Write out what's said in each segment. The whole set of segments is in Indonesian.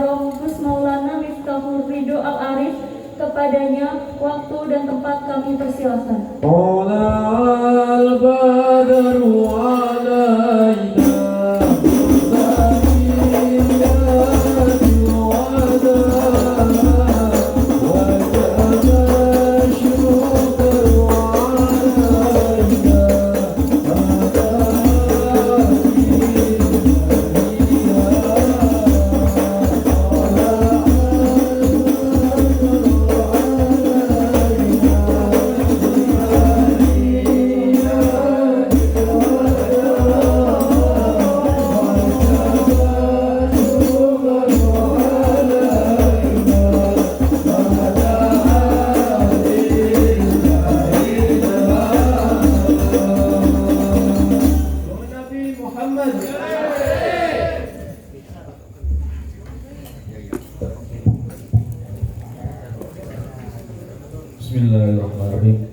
Aromkus Maulana Miftahul Ridho Al-Arif, kepadanya waktu dan tempat kami persilahkan. Al badru alaina Bismillahirrahmanirrahim.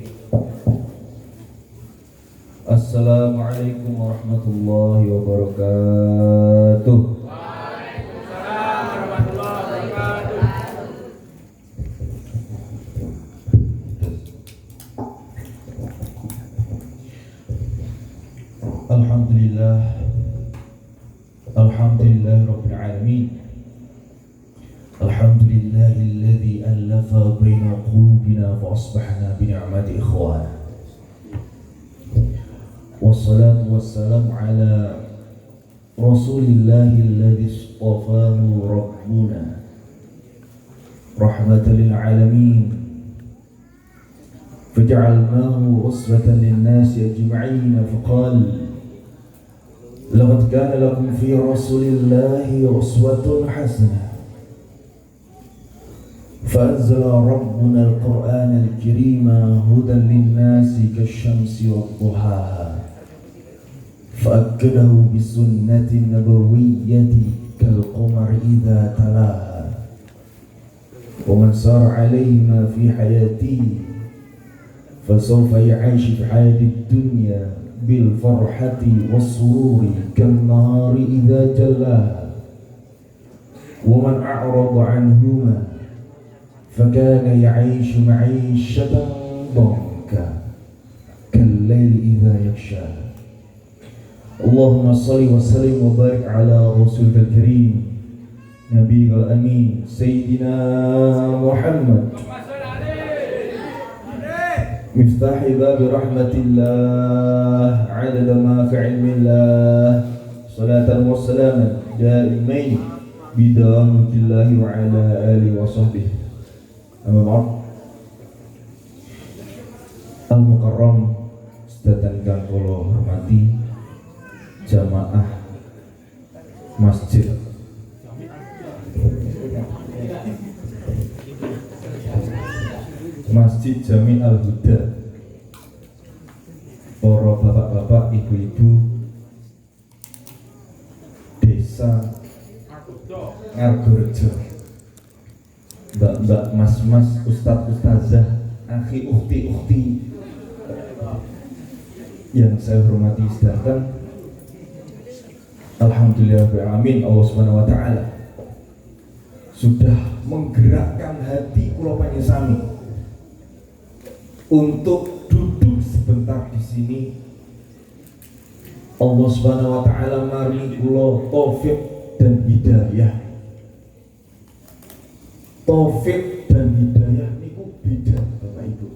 Assalamualaikum warahmatullahi wabarakatuh. Waalaikumsalam warahmatullahi wabarakatuh. Alhamdulillah. Alhamdulillahirabbil alamin. Alhamdulillahilladzi allafa baina qulubina fa asbahna bi ni'mati ikhwana. Wassalatu wassalamu ala Rasulillahilladzi istafahu rabbuna rahmatan lil alamin. Faj'alnahu uswatan lin nasi ajma'in faqala laqad kana lakum fi rasulillahi uswatun hasanah. فأنزل ربنا القرآن الكريم هدى للناس كالشمس والضحاها فأكده بالسنة النبوية كالقمر إذا تلاها ومن سار عليهما في حياته فسوف يعيش في حياة الدنيا بالفرحة والسرور كالنهار إذا جلاها ومن أعرض عنهما فكان يعيش معيشة ضنكا كالليل إذا يغشى. اللهم صل وسلم وبارك على رسولك الكريم نبيك الأمين سيدنا محمد مفتاح باب رحمة الله عدد ما في علم الله صلاة وسلاما دائمين بدوام ملك الله وعلى آله وصحبه. Amma ba'd. Al-Mukarram sedatan kang kula hormati jamaah masjid Jami Al-Huda, para bapak-bapak, ibu-ibu desa Ngargorejo, mbak-mbak, mas-mas, ustadz-ustazah, akhi, ukhti-ukhti yang saya hormati sedangkan. Alhamdulillahirrahmanirrahim, Allah subhanahu wa ta'ala sudah menggerakkan hati kula panjenengan untuk duduk sebentar di sini. Allah subhanahu wa ta'ala maringi kula taufik dan hidayah. Taufik dan hidayah niku beda Bapak Ibu.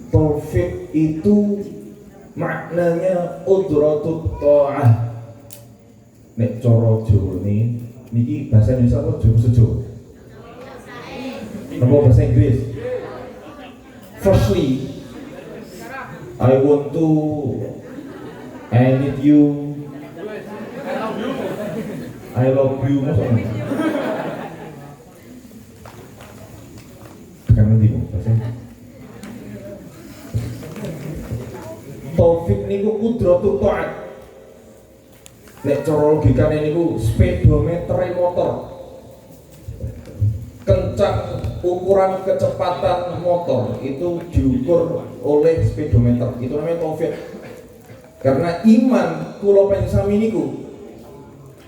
Taufik itu maknanya udratut ta'ah. Nek cara Jawa niki bahasa Indonesia apa Jawa sejo? Apa bahasa Inggris? Firstly, I want to, I need you, I love you. Taufik niku kudratut ta'at. Nek cara logikane niku speedometer motor. Kencang ukuran kecepatan motor itu diukur oleh speedometer. Itu namanya taufik. Karena iman kula panjenengan niku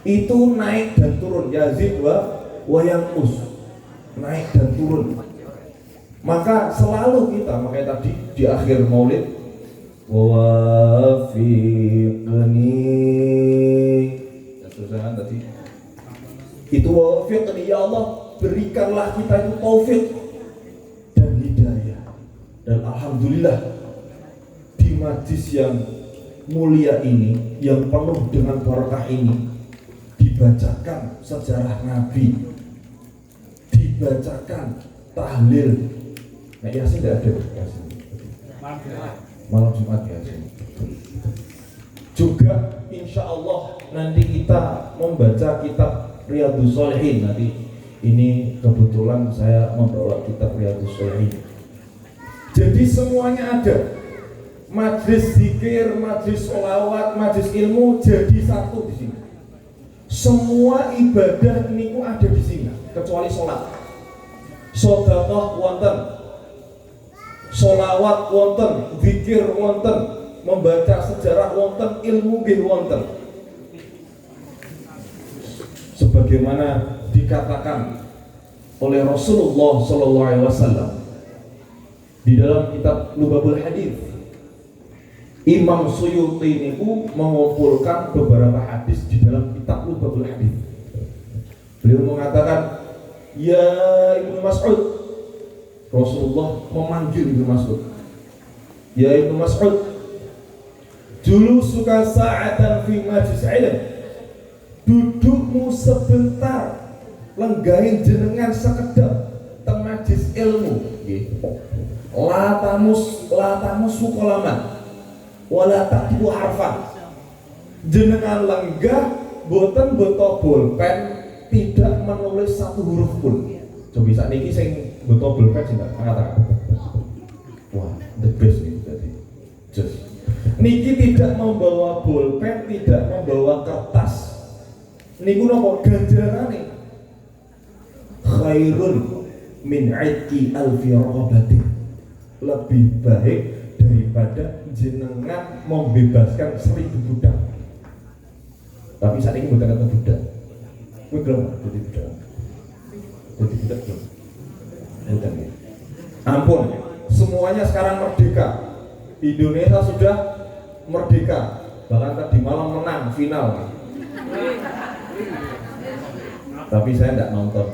itu naik dan turun, yazid wa yanqus, naik dan turun. Maka selalu kita, makanya tadi di akhir maulid, wafiqni, ya tadi itu wafiqni, ya Allah berikanlah kita itu taufik dan hidayah. Dan alhamdulillah di majlis yang mulia ini, yang penuh dengan barakah ini, dibacakan sejarah Nabi, dibacakan tahlil. Nah, Yasin tidak ada Yasin. Malam Jumat Yasin. Juga insya Allah nanti kita membaca kitab Riyadhus Shalihin. Nanti ini kebetulan saya membawa kitab Riyadhus Shalihin. Jadi semuanya ada. Majlis zikir, majlis sholawat, majlis ilmu jadi satu di sini. Semua ibadah ini ada di sini, kecuali sholat. Sedekah wonten, sholawat wonten, zikir wonten, membaca sejarah wonten, ilmu nggih wonten. Sebagaimana dikatakan oleh Rasulullah SAW di dalam kitab Lubabul Hadits, Imam Suyuti niku mengumpulkan beberapa hadis di dalam kitab Lubabul Hadits. Beliau mengatakan, ya Ibnu Mas'ud, Rasulullah memanggil Ibnu Mas'ud, ya Ibnu Mas'ud, julusuka sa'atan fi majlis ilm, dudukmu sebentar lenggahin jenengan sekedap teng majlis ilmu, la tamus fuqalaman wala taktubu harfan, jenengan lenggah boten beto bolpen, tidak menulis satu huruf pun. Coba saat ini saya beto bolpen sih mengatakan, wah the best nih berarti. Just niki tidak membawa bolpen, tidak membawa kertas. Niku nopo ganjarane khairun min aiki alfi raqabatin, lebih baik daripada jenengan membebaskan 1000 budak. Tapi saat ini bukan kata budak. Gue belum jadi budak. Jadi budak belum. Bukan ya. Ampun, semuanya sekarang merdeka. Indonesia sudah merdeka. Bahkan tadi malam menang final. Tapi saya tidak nonton.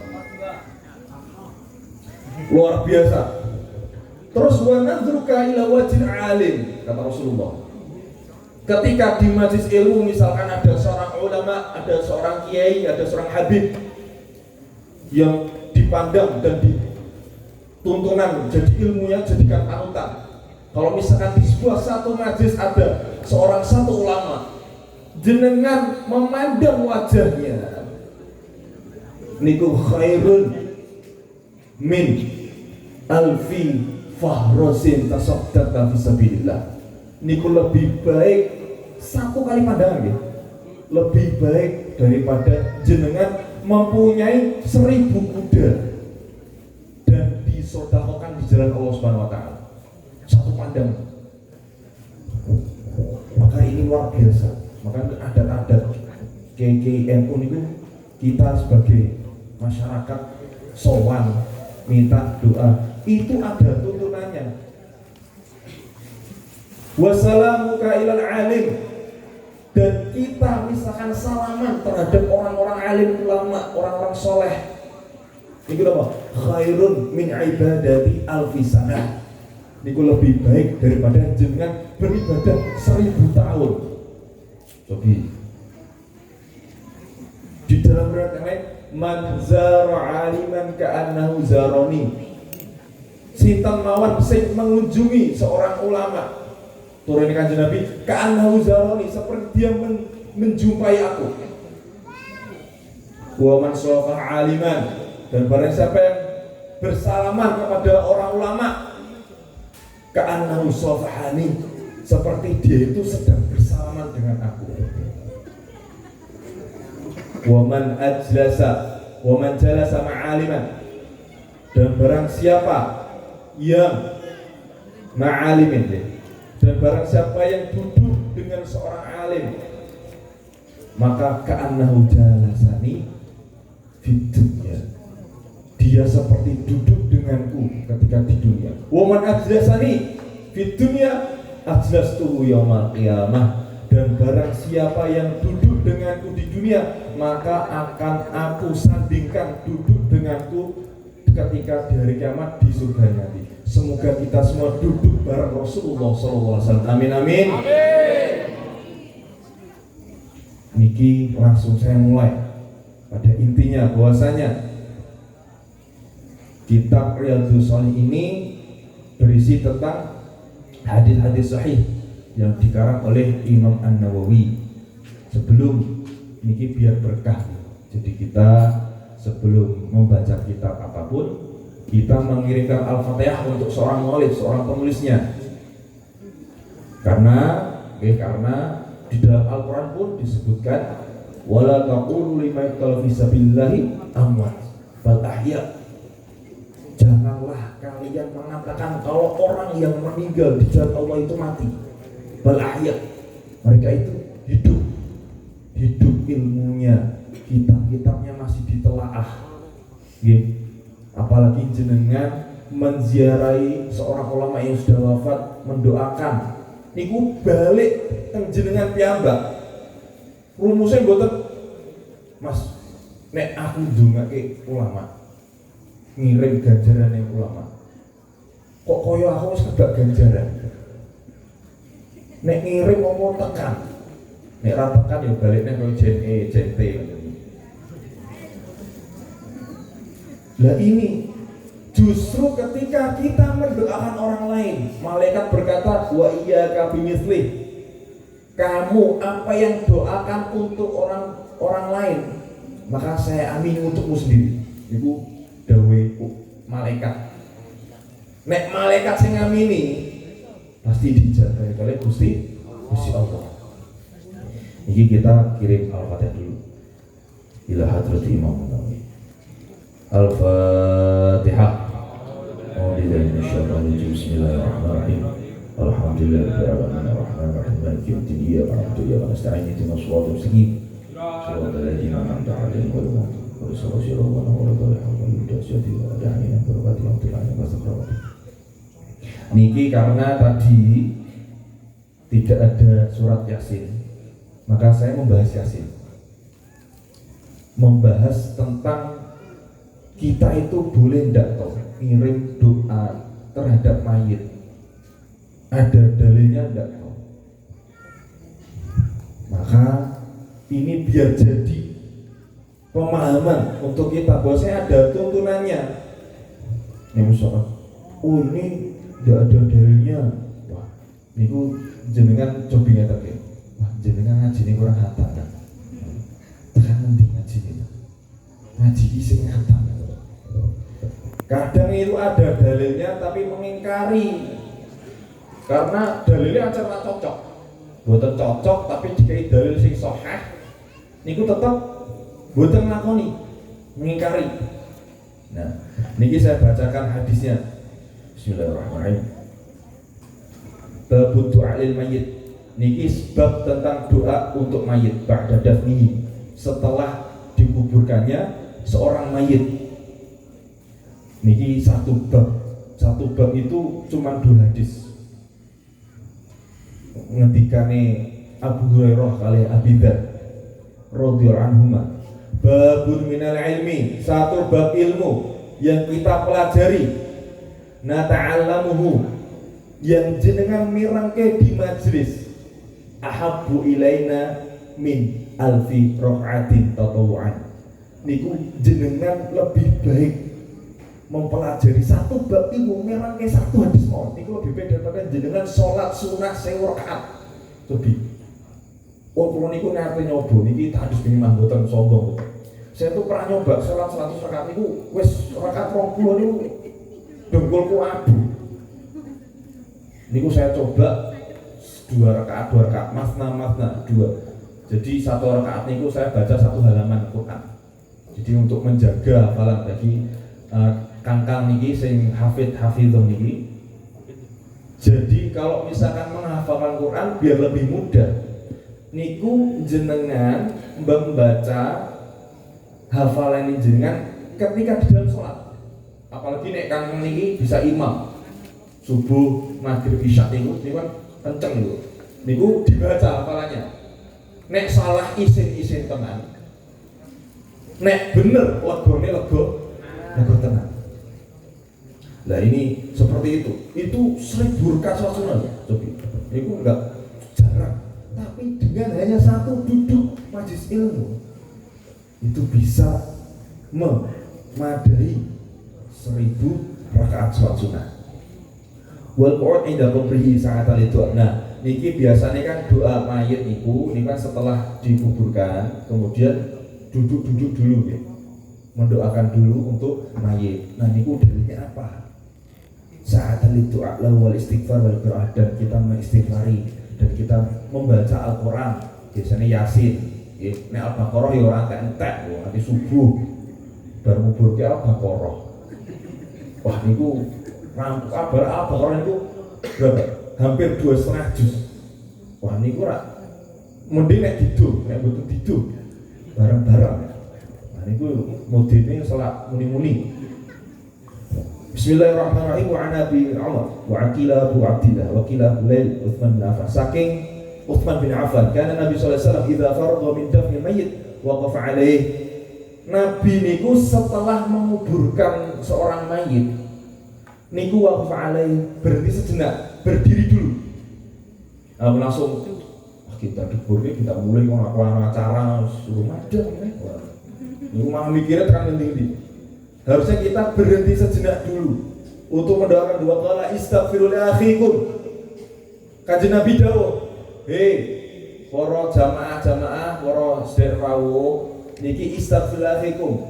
Luar biasa. Terus wa nadruka ila wajil alim, kata Rasulullah. Ketika di majlis ilmu misalkan ada seorang ulama, ada seorang kiai, ada seorang habib yang dipandang dan dituntunan, jadi ilmunya jadikan panutan. Kalau misalkan di sebuah satu majlis ada seorang satu ulama, jenengan memandang wajahnya, niku khairun min alfi fahrosin tasaddaqta fi sabilillah. Niku lebih baik satu kali pandangan ya, lebih baik daripada jenengan mempunyai 1000 kuda dan disedekahkan di jalan Allah Subhanahu wa taala. Satu pandangan. Maka ini luar biasa. Maka adat-adat KKNU niku kita sebagai masyarakat sowan minta doa, itu ada tuntunannya. Wassalamuka ilal alim, dan kita misalkan salaman terhadap orang-orang alim, ulama, orang-orang soleh, itu apa? Khairun min ibadati alfi sanah. Itu lebih baik daripada jenengan beribadah 1000 tahun. Jadi di dalam riwayat yang lain, man zara aliman ka'annahu zaroni, sinten mawon sing mengunjungi seorang ulama, turun kanjeng Nabi, ka'annahu zaroni, seperti dia menjumpai aku. Wa man safa aliman, dan barang siapa yang bersalaman kepada orang ulama, ka'annahu safahani, seperti dia itu sedang bersalaman dengan aku. Wa man jalasa ma'aliman, dan barang siapa yang ma'alimin, dan barang siapa yang duduk dengan seorang alim, maka ka'annahu jalasani fid dunya, dia seperti duduk denganku ketika di dunia. Wa man ajlasani fid dunya ajlastuhu yaumal qiyamah, dan barang siapa yang duduk denganku di dunia, maka akan aku sandingkan duduk denganku ketika di hari kiamat di surga nanti. Semoga kita semua duduk bareng Rasulullah SAW. Amin amin. Niki langsung saya mulai. Pada intinya bahwasanya kitab Riyadhus Shalihin ini berisi tentang hadis-hadis sahih yang dikarang oleh Imam An-Nawawi. Sebelum niki biar berkah. Jadi kita sebelum membaca kitab apapun, kita mengirimkan Al-Fatihah untuk seorang muallif, seorang penulisnya. Karena di dalam Al-Quran pun disebutkan wala taqulu liman yuqtalu fi sabilillahi amwat bal ahya. Janganlah kalian mengatakan kalau orang yang meninggal di jalan Allah itu mati. Bal ahya, mereka itu hidup ilmunya, kitab-kitabnya masih ditelaah. Apalagi jenengan menziarahi seorang ulama yang sudah wafat, mendoakan niku balik teng jenengan piyambak. Rumusnya mboten Mas, nek aku ndongake ulama, ngirim ganjaran yang ulama, kok koyo aku wis kebak ganjaran. Nek ngirim ngomong tekan, nek ra tekan ya baliknya koyo jen T. Lah ini justru ketika kita mendoakan orang lain, malaikat berkata wa iyyaka bimithli, kamu apa yang doakan untuk orang lain, maka saya amini untukmu sendiri. Iku dawe malaikat. Nek malaikat sing ngamini pasti dijaga oleh Gusti Allah. Ini kita kirim Al-Fatihah dulu ila hadrat Imam Nawawi. Al-Fatihah. Bismillahirrahmanirrahim. Alhamdulillahirabbil alamin arrahmanirrahim maliki yaumiddin iyyaka na'budu wa iyyaka nasta'in ihdinas siratal mustaqim siratal ladzina an'amta 'alaihim ghairil maghdubi 'alaihim waladdallin. Niki karena tadi tidak ada surat Yasin, maka saya membahas Yasin, membahas tentang kita itu boleh ndak toh ngirim doa terhadap mayit, ada dalilnya ndak toh. Maka ini biar jadi pemahaman untuk kita bahwa saya ada tuntunannya. Ini misalkan, oh ini ndak ada dalilnya, wah, niku jenengan cobi ngetake, wah jenengan ngaji ini kurang hatam kan? Tekan nanti ngaji ini, ngaji isi hatam. Kadang itu ada dalilnya tapi mengingkari karena dalilnya aja nggak cocok, buatan cocok tapi dikai dalil sing sahih, niku tetap buatan ngakoni, mengingkari. Nah, niki saya bacakan hadisnya. Bismillahirrahmanirrahim. Bab du'a'il mayyit. Niki sebab tentang doa untuk mayit ba'da dafnihi, setelah dikuburkannya seorang mayit. Niki satu bab itu cuma 2 hadis. Ngendikane Abu Hurairah kali Abi Dzar radhiyallahu anhuma, babun minal ilmi, satu bab ilmu yang kita pelajari, nata'allamuhu, yang jenengan mirangke di majlis, ahabbu ilaina min alfi raka'atin tatawu'an. Niku jenengan lebih baik mempelajari satu bab ilmu mirangke satu hadis mawon, niku lebih baik daripada jenengan sholat sunah 1000 rakaat. Cobi wong kula niku nate nyoba niki hadis minimal mboten sombong. Saya tuh pernah nyoba sholat 100 rakaat niku wis rakaat 20 niku dengkulku abu. Niku saya coba 2 rakaat masna 2. Jadi 1 rakaat niku saya baca 1 halaman Quran. Jadi untuk menjaga hafalan bagi kangkang niki sing hafidhon niki. Jadi kalau misalkan menghafalkan Quran biar lebih mudah, niku jenengan membaca hafalan jenengan ketika di dalam sholat. Apalagi nek kang niki bisa imam subuh, maghrib, isya niku kan kenceng niku. Niku dibaca hafalannya. Nek salah isin tenan. Nek bener legone lego tenan. Nah ini seperti itu. Itu 1000 rakaat sholat sunat. Coba. Niku enggak jarang. Tapi dengan hanya satu duduk majelis ilmu itu bisa memadai 1000 rakaat sholat sunat. Wal qu'ud inda qabrihi sa'atal itu. Nah, niki biasanya kan doa mayit niku kan setelah dikuburkan, kemudian duduk dulu ya. Mendoakan dulu untuk mayit. Nah, niku dalilnya apa? Sa'atal itu wal istighfar wal qiraah, dan kita mengistighfari dan kita membaca Al-Qur'an, biasanya Yasin. Nek Al-Baqarah ya ora entek, nanti subuh bar ngubur ke Al-Baqarah. Wah niku rampung kabar Al-Baqarah itu berapa? Hampir 2,5 juz. Wah niku ora mending nek didu, nek mboten didu bareng-bareng. Nah niku modene salat muni-muni. Bismillahirrahmanirrahim. Wa Nabi Umar wa Aqila Abu Abdillah wa Qila Bulail Utsman bin Affan. Saking Utsman bin Affan, karena Nabi sallallahu alaihi wasallam idza faragha min dafnil mayyit waqafa alaih. Nabi niku setelah menguburkan seorang mayit niku waqafa alaih, berhenti sejenak, berdiri dulu. Langsung kita dikurnya kita mulai ngelakuin acara suruh madang niku malah mikirnya tekan tinggi. Harusnya kita berhenti sejenak dulu untuk mendoakan dua kali istighfirul akhikum. Kanjeng Nabi dawuh, hei para jamaah, para sedherek rawuh, niki istighfirulahaikum,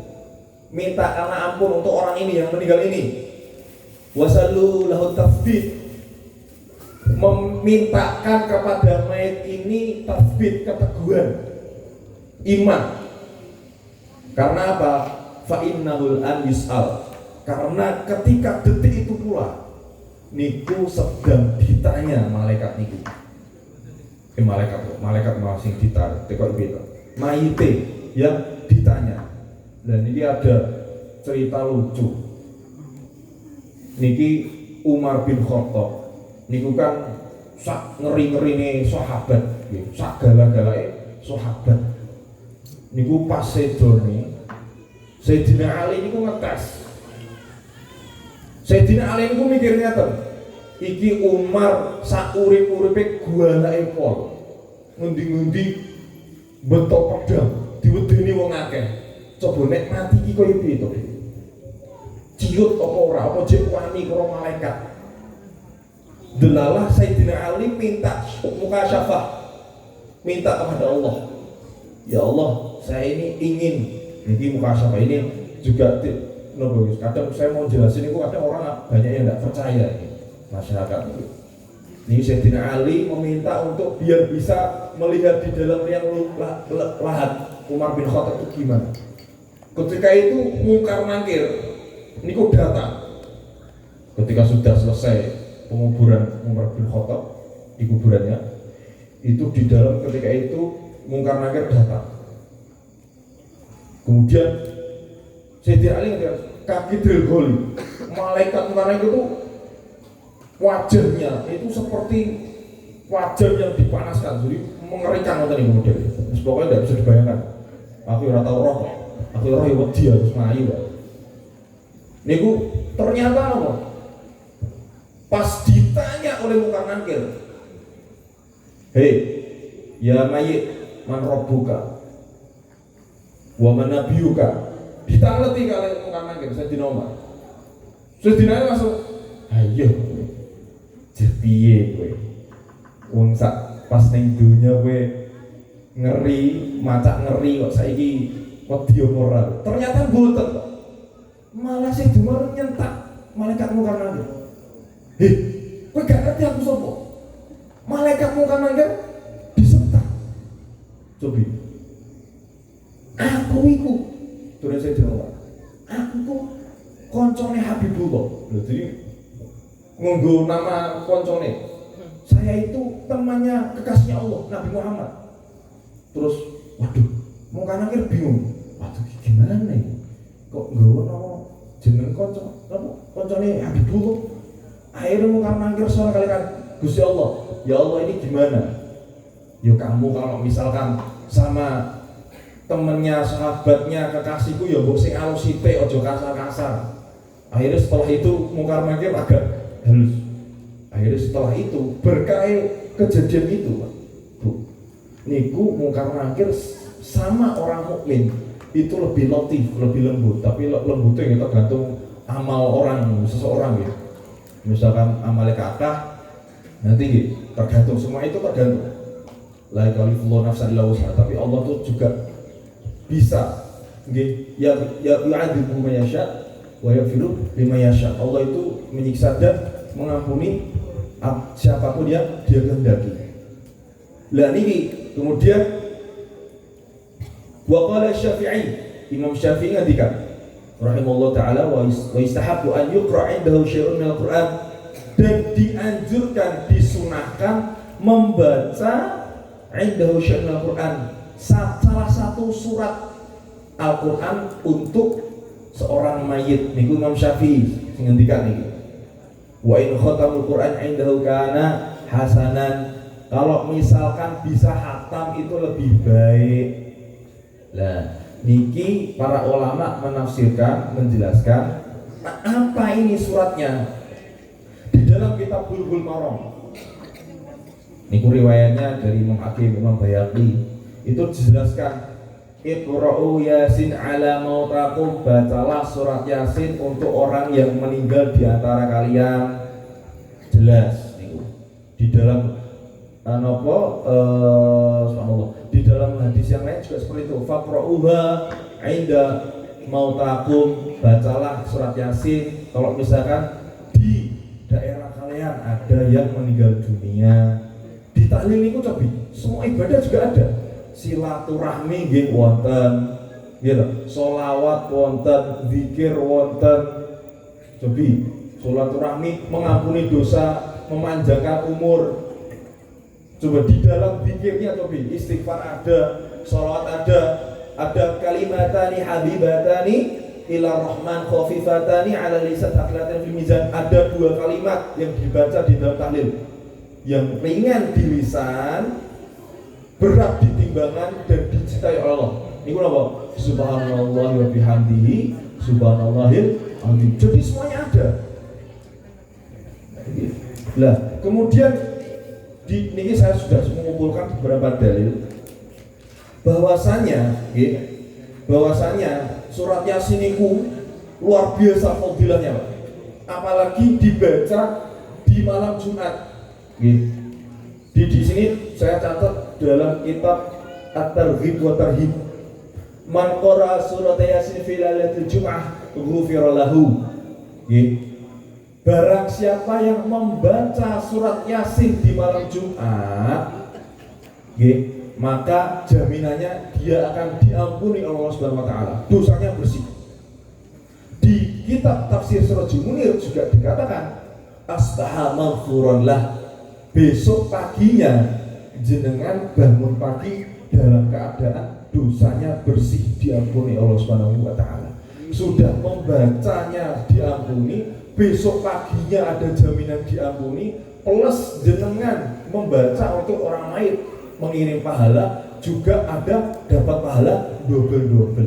mintakan ampun untuk orang ini yang meninggal ini. Wasallu lahu tathbit, memintakan kepada mayit ini tathbit, keteguhan iman. Karena apa? Fa innahul an yus'al, karena ketika detik itu pula niku sedang ditanya malaikat niku. Malaikat masing ditarik tekok beda mayite yang ditanya. Dan ini ada cerita lucu niki. Umar bin Khattab niku kan sak ngeri-ngerine sahabat, sak gala-galae sahabat niku pas sedone Sayyidina Ali niku ngetes. Sayyidina Ali niku mikirnya iki Umar sak urip-uripe guanake pol. Ngendi-ngendi bentuk pedang diwedeni wong akeh. Coba nek mati iki koyo piye to? Ciut apa ora? Apa jek wani karo malaikat? Delalah Sayyidina Ali minta mukasyafah, minta kepada Allah. Ya Allah, saya ini ingin ini mukasyafah ini juga kadang saya mau jelasin itu kadang orang banyak yang tidak percaya ini, masyarakat itu. Ini Sayyidina Ali meminta untuk biar bisa melihat di dalam yang lahat Umar bin Khattab itu gimana. Ketika itu Munkar Nakir niku datang. Ketika sudah selesai penguburan Umar bin Khattab di kuburannya, itu di dalam ketika itu Munkar Nakir datang. Kemudian Sayyidina Ali kaki Dril, malaikat Munkar Nakir itu wajahnya itu seperti wajah yang dipanaskan, jadi mengerikan nonton ini model. Pokoknya tidak bisa dibayangkan. Aku ora tau roh, aku roh ya wedi harus melayu. Niku ternyata apa? Pas ditanya oleh Munkar Nakir, hei, ya mayit, man rabbuka wa man nabiyuka, ditangleti kali Munkar Nakir, Sayyidina Umar. Sayyidina Ali langsung, ayo piye kowe wong sak pas ning dunya kowe ngeri macak ngeri kok saiki wedi moral. Ternyata mboten kok, malah sing dumar nyentak malaikat Munkar Nakir. Heh, kowe gak ngerti aku sapa? Malaikat Munkar Nakir disentak. Cobi aku iku terus saya jawab, aku kok koncone Habibullah. Jadi ngunggu nama koncone, saya itu temannya kekasihnya Allah, Nabi Muhammad. Terus waduh, mungkar nakir bingung. Waduh gimana nih? Kok nggawa nama jeneng koncone Habib dulu. Akhirnya mungkar nakir soal kali kan Gusti Allah, ya Allah ini gimana? Ya kamu kalau misalkan sama temennya, sahabatnya, kekasihku ya mbok sing alus sithik aja kasar-kasar. Akhirnya setelah itu mungkar nakir agak halus. Akhirnya setelah itu berkah kejadian itu, Bu. Niku mungkar nakir sama orang mukmin itu lebih latif, lebih lembut. Tapi lembutnya itu tergantung amal orang seseorang ya. Misalkan amalnya kakak, nanti tergantung, semua itu tergantung. La yukallifullahu nafsan illa wus'aha. Tapi Allah tuh juga bisa, ya yu'adzibu man yasha wa yaghfiru liman yasha. Allah itu menyiksa dan mengampuni siapapun yang Dia kehendaki. Lah niki kemudian wa qala Syafi'i, Imam Syafi'i ngendikan rahimahullah taala wa istahabbu an yuqra' indahu syai'un minal Qur'an, dan dianjurkan, disunahkan membaca indahu syai'un minal Qur'an, salah satu surat Al-Qur'an untuk seorang mayit. Niku Imam Syafi'i ngendikan niki. Wa in khatamul Qur'an indahu kana hasanan. Kalau misalkan bisa khatam itu lebih baik. Nah, niki para ulama menafsirkan, menjelaskan apa ini suratnya. Di dalam kitab Bulughul Maram, niku riwayatnya dari Imam Hakim, Imam Bayhaqi, itu dijelaskan Iqra'u Yasin ala mautakum, bacalah surat Yasin untuk orang yang meninggal di antara kalian. Jelas niku. Di dalam subhanallah, di dalam hadis yang lain juga seperti itu. Faqra'uha 'inda mautakum, bacalah surat Yasin kalau misalkan di daerah kalian ada yang meninggal dunia. Di tahlil niku cobi, semua ibadah juga ada. Silaturahmi nggih wonten, nggih, sholawat wonten, zikir wonten. Cobi silaturahmi, mengampuni dosa, memanjangkan umur. Coba di dalam zikirnya cobi, istighfar ada, sholawat ada kalimatani habibatani ila rahman khafifatani ala lisan taqlatan fil mizan. Ada dua kalimat yang dibaca di dalam tahlil, yang ringan di lisan, berat di timbangan dan dicintai Allah. Niku napa? Subhanallah wa bihamdihi subhanallahil azim. Jadi semuanya ada. Lah, kemudian niki saya sudah mengumpulkan beberapa dalil bahwasanya surat Yasin niku luar biasa fadilahnya, Pak. Apalagi dibaca di malam Jumat. Di sini saya catat dalam kitab At-Targhib wa Tarhib, man qara surat Yasin fi lailatul Jum'ah ghufira lahu. Barang siapa yang membaca surat Yasin di malam Jumat, maka jaminannya dia akan diampuni Allah Subhanahu wa taala, dosanya bersih. Di kitab tafsir Sirajul Munir juga dikatakan asbaha maghfuran lah. Besok paginya jenengan bangun pagi dalam keadaan dosanya bersih, diampuni Allah Subhanahu wa taala. Sudah membacanya diampuni, besok paginya ada jaminan diampuni, plus jenengan membaca untuk orang lain mengirim pahala, juga ada dapat pahala double.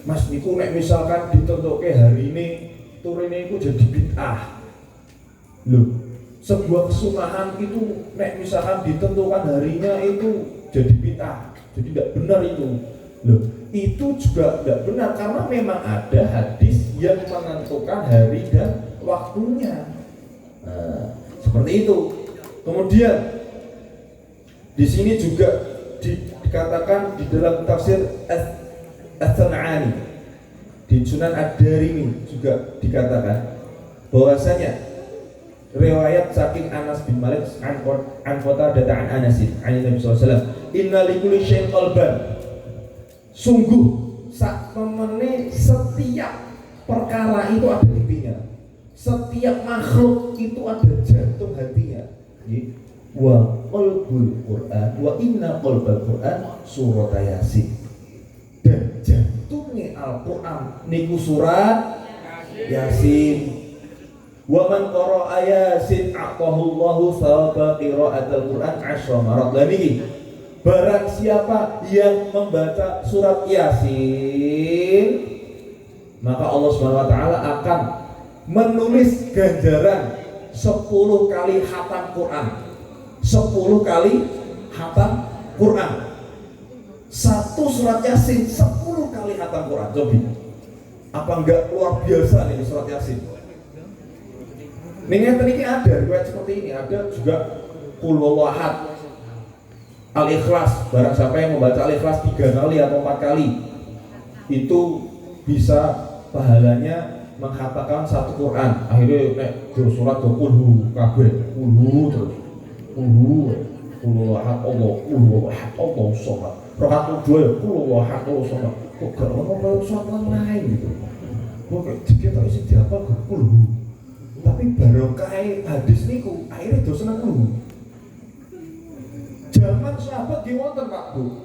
Mas niku nek misalkan ditentuke hari ini turine iku jadi bid'ah. Loh, sebuah kesunahan itu nek misalkan ditentukan harinya itu jadi bid'ah, jadi tidak benar itu. Loh, itu juga tidak benar karena memang ada hadis yang menentukan hari dan waktunya. Nah, seperti itu. Kemudian di sini juga dikatakan di dalam tafsir As-San'ani, di Sunan Ad-Darimi juga dikatakan bahwasanya riwayat saking Anas bin Malik an Qatadah an Anas an Nabi sallallahu alaihi wasallam, inna likulli syai'in qalban, sungguh sak temene setiap perkara itu ada hatinya, setiap makhluk itu ada jantung hatinya. wa qalbul Quran wa inna qalbal Quran surat Yasin. Dan jantungnya Al-Quran niku surat Yasin. Wa man qara'a Yasin a'tahullahu thawaba qira'atul Quran 10 marat. Lah niki barang siapa yang membaca surat Yasin, maka Allah Subhanahu wa taala akan menulis ganjaran 10 kali khatam Quran. 10 kali khatam Quran. Satu surat Yasin 10 kali khatam Quran. Coba. Apa enggak luar biasa nih surat Yasin? Nih ini ada riwayat seperti ini, ada juga Qul huwallahu ahad, Al-Ikhlas. Barang siapa yang membaca Al-Ikhlas 3 kali atau 4 kali, itu bisa pahalanya mengkatakan satu Quran. Akhirnya nek surat kulhu kabeh, kulhu terus. Kulhu ahad Allah, kulhu ahad Allah somad. Rakaat kedua ya kulhu ahad Allah somad. Kok gak ono surat lain gitu. Kok kita isi diapa kulhu. Tapi barokah hadis niku akhirnya do seneng kulhu. Zaman sahabat ki wonten Pak Bu.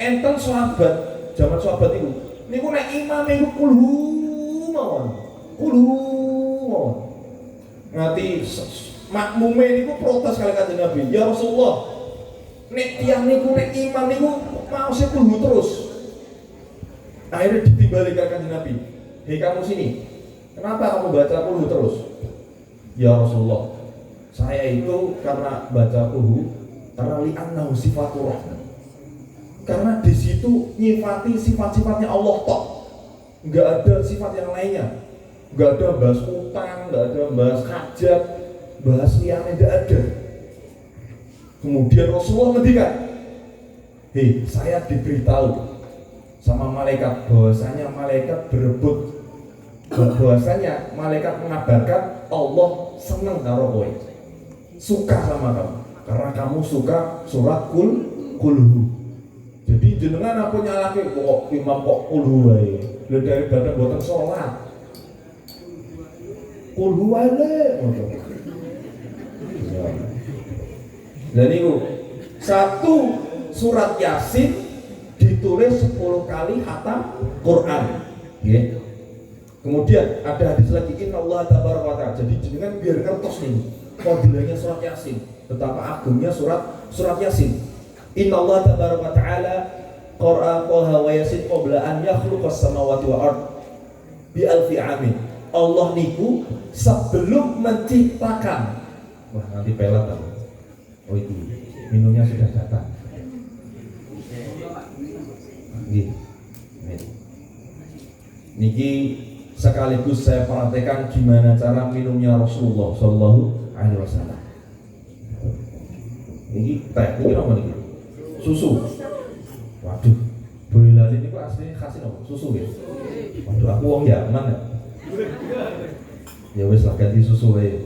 Enten sahabat, zaman sahabat niku nek imam niku kulhu mawon. Nganti makmume niku protes kali kanjeng Nabi. Ya Rasulullah, nek tiyang niku nek imam niku maose kulhu terus. Akhirnya ditimbali kali kanjeng Nabi. Hei kamu sini. Kenapa kamu baca kulhu terus? Ya Rasulullah, saya itu karena baca kulhu karena li'annahu sifatur rahman. Karena di situ nyifati sifat-sifatnya Allah tok. Enggak ada sifat yang lainnya. Enggak ada bahas utang, enggak ada bahas hajat, bahas liane enggak ada. Kemudian Rasulullah ngendikan, "Hei, saya diberitahu sama malaikat bahwasanya malaikat berebut, bahwasanya malaikat mengabarkan Allah senang karo kowe. Suka sama kamu karena kamu suka surat kulhu. Jadi jenengan apa nyalake kok imam kok kulhu wae. Lha daripada mboten salat. Kulhu wae ngono. Lah niku satu surat Yasin ditulis 10 kali khatam Quran. Nggih. Kemudian ada hadis lagi, innallaha tabaraka wa ta'ala. Jadi jenengan biar ngertos nih fadilahnya surat Yasin, betapa agungnya surat Yasin. Innallaha tabaraka wa ta'ala qara'a wa Yasin qabla an yakhluqas samawati wal ard bi alfi amin. Allah niku sebelum menciptakan. Wah, nanti pelat aku. Oh itu minumnya sudah datang. Nggih. Niki sekaligus saya praktekkan gimana cara minumnya Rasulullah Shallallahu Alaihi Wasallam. Ini teh, ini apa nih? Susu. Waduh, boyolali ini kok aslinya khasnya apa? Susu ya? Waduh, aku wong Yaman ya. Ya wes lah ganti susu ya.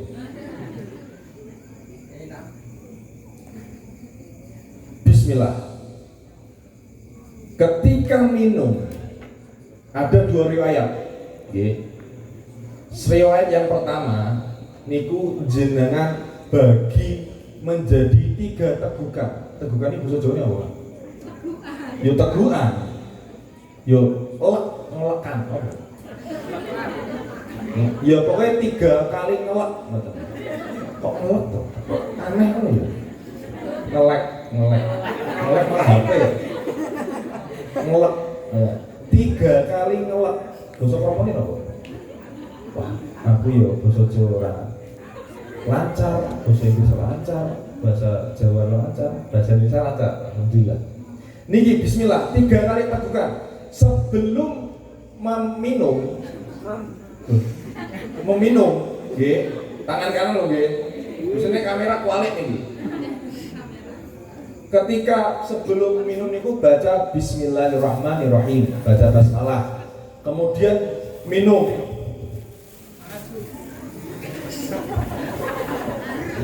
Bismillah. Ketika minum ada 2 riwayat. Okay. Riwayat yang pertama niku jenengan bagi menjadi 3 tegukan. Tegukan ini bahasa Jawa apa? Yo tegukan. Yo ngelekan. Ya pokoknya 3 kali ngelek. Kok ngelek tuh? Aneh kan ya? Ngelek malah HP ya? Ngelek. 3 kali ngelek. Basa Kromo ini apa? Wah, aku ya basa Jawa lancar, bahasa Inggris lancar, bahasa Jawa lancar, bahasa Indonesia lancar. Alhamdulillah. Niki bismillah 3 kali tegukan sebelum meminum, nggih. Tangan kanan lho nggih. Biasanya kamera kualik niki. Ketika sebelum minum niku baca Bismillahirrahmanirrahim, baca basmalah. Kemudian minum.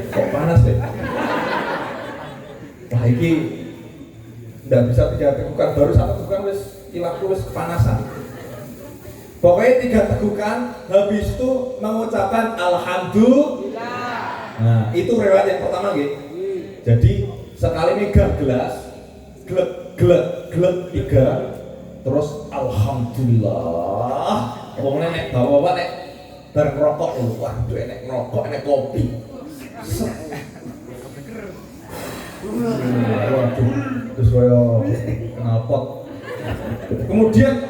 Kok panas deh? Wah ini nggak bisa 3 tegukan, baru 1 tegukan wis ilahku wis kepanasan. Pokoknya 3 tegukan, habis itu mengucapkan alhamdulillah. Nah itu riwayat yang pertama gitu. Jadi sekali megang gelas, glek 3, terus alhamdulillah. Ngomongnya nek bapak-bapak nek bareng rokok, waduh enek ngerokok, enek kopi. Waduh, terus kaya knalpot. Kemudian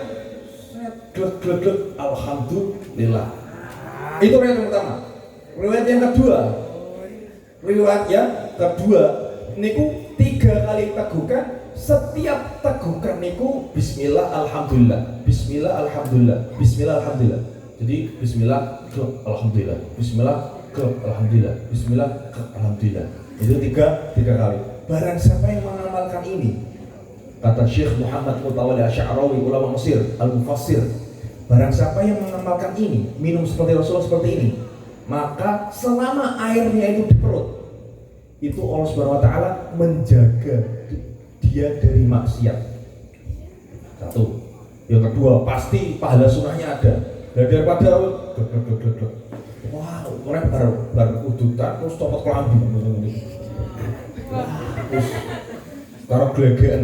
glek, alhamdulillah. Itu riwayat yang pertama. Riwayat yang kedua, niku 3 kali tegukan. Setiap tegukan niku bismillah alhamdulillah, bismillah alhamdulillah, bismillah alhamdulillah. Jadi bismillah alhamdulillah, bismillah alhamdulillah, bismillah alhamdulillah. Itu tiga kali. Barang siapa yang mengamalkan ini, kata Syekh Muhammad Mutawalli Asy'arawi, ulama Mesir, al-mufassir, barang siapa yang mengamalkan ini, minum seperti Rasulullah seperti ini, maka selama airnya itu di perut, itu Allah Subhanahu wa taala menjaga dia dari maksiat. Satu. Yang kedua, pasti pahala sunnahnya ada. Daripada wow, orang baru udutan terus copot kelambi. Terus karo glegeken.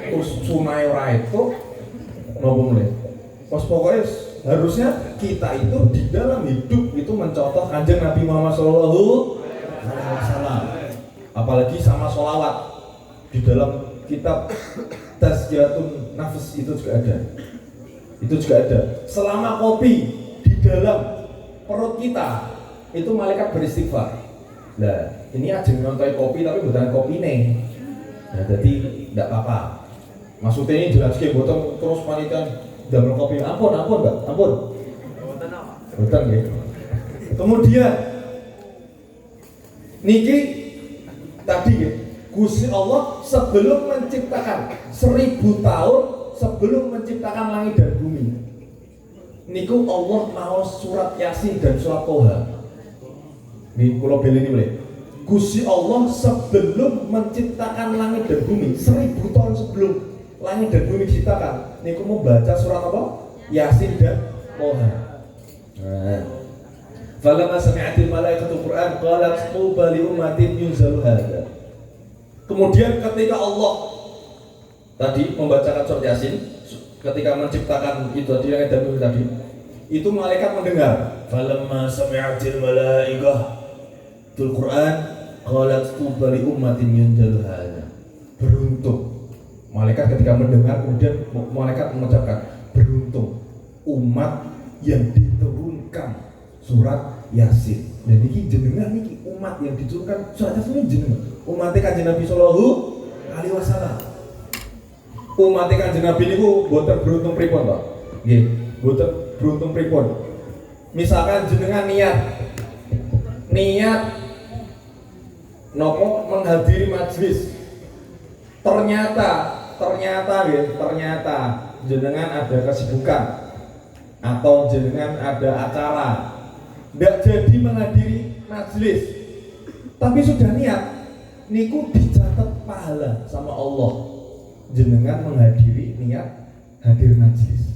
Terus sunai ora itu nopo mulai. Pas pokoknya harusnya kita itu di dalam hidup itu mencontoh Kanjeng Nabi Muhammad sallallahu alaihi wasallam. Apalagi sama sholawat. Di dalam kitab Tazkiyatun Nafs itu juga ada. Selama kopi di dalam perut kita, itu malaikat beristighfar. Nah, ini aja ngontoy kopi tapi bukan kopi nih. Nah, jadi tidak apa-apa. Maksudnya ini jelas ke botol terus panikan damel kopi. Ampun, Mbak. Ampun. Boten nggih. Kemudian niki tadi nggih, Gusti Allah sebelum menciptakan 1000 tahun sebelum menciptakan langit dan bumi, niku Allah maos surat Yasin dan surat Toha. Nih kula beleni mulai. Gusti Allah sebelum menciptakan langit dan bumi, 1000 tahun sebelum langit dan bumi diciptakan, niku mau baca surat apa? Yasin dan Toha. Nah, falamma sami'atil malaikatul Qur'an qalat tuba li ummatin yunzalu hadza. Kemudian ketika Allah tadi membacakan surat Yasin, ketika menciptakan itu tadi yang ada tadi, itu malaikat mendengar. Falamma sami'atil malaikatul Qur'an qalat tuba li ummatin yunzalu hadza. Beruntung malaikat ketika mendengar, kemudian malaikat mengucapkan, beruntung umat yang diturunkan surat Yasin. Dan ini jenengan niki umat yang diturunkan surat Yasin ini jenengan. Umat Kanjeng Nabi sallallahu alaihi wasallam. Umat Kanjeng Nabi niku boten beruntung pripun, Pak? Nggih, boten beruntung pripun. Misalkan jenengan niat nopo menghadiri majelis. Ternyata jenengan ada kesibukan atau jenengan ada acara, tidak jadi menghadiri majelis, tapi sudah niat, niku dicatat pahala sama Allah jenengan menghadiri niat hadir majelis.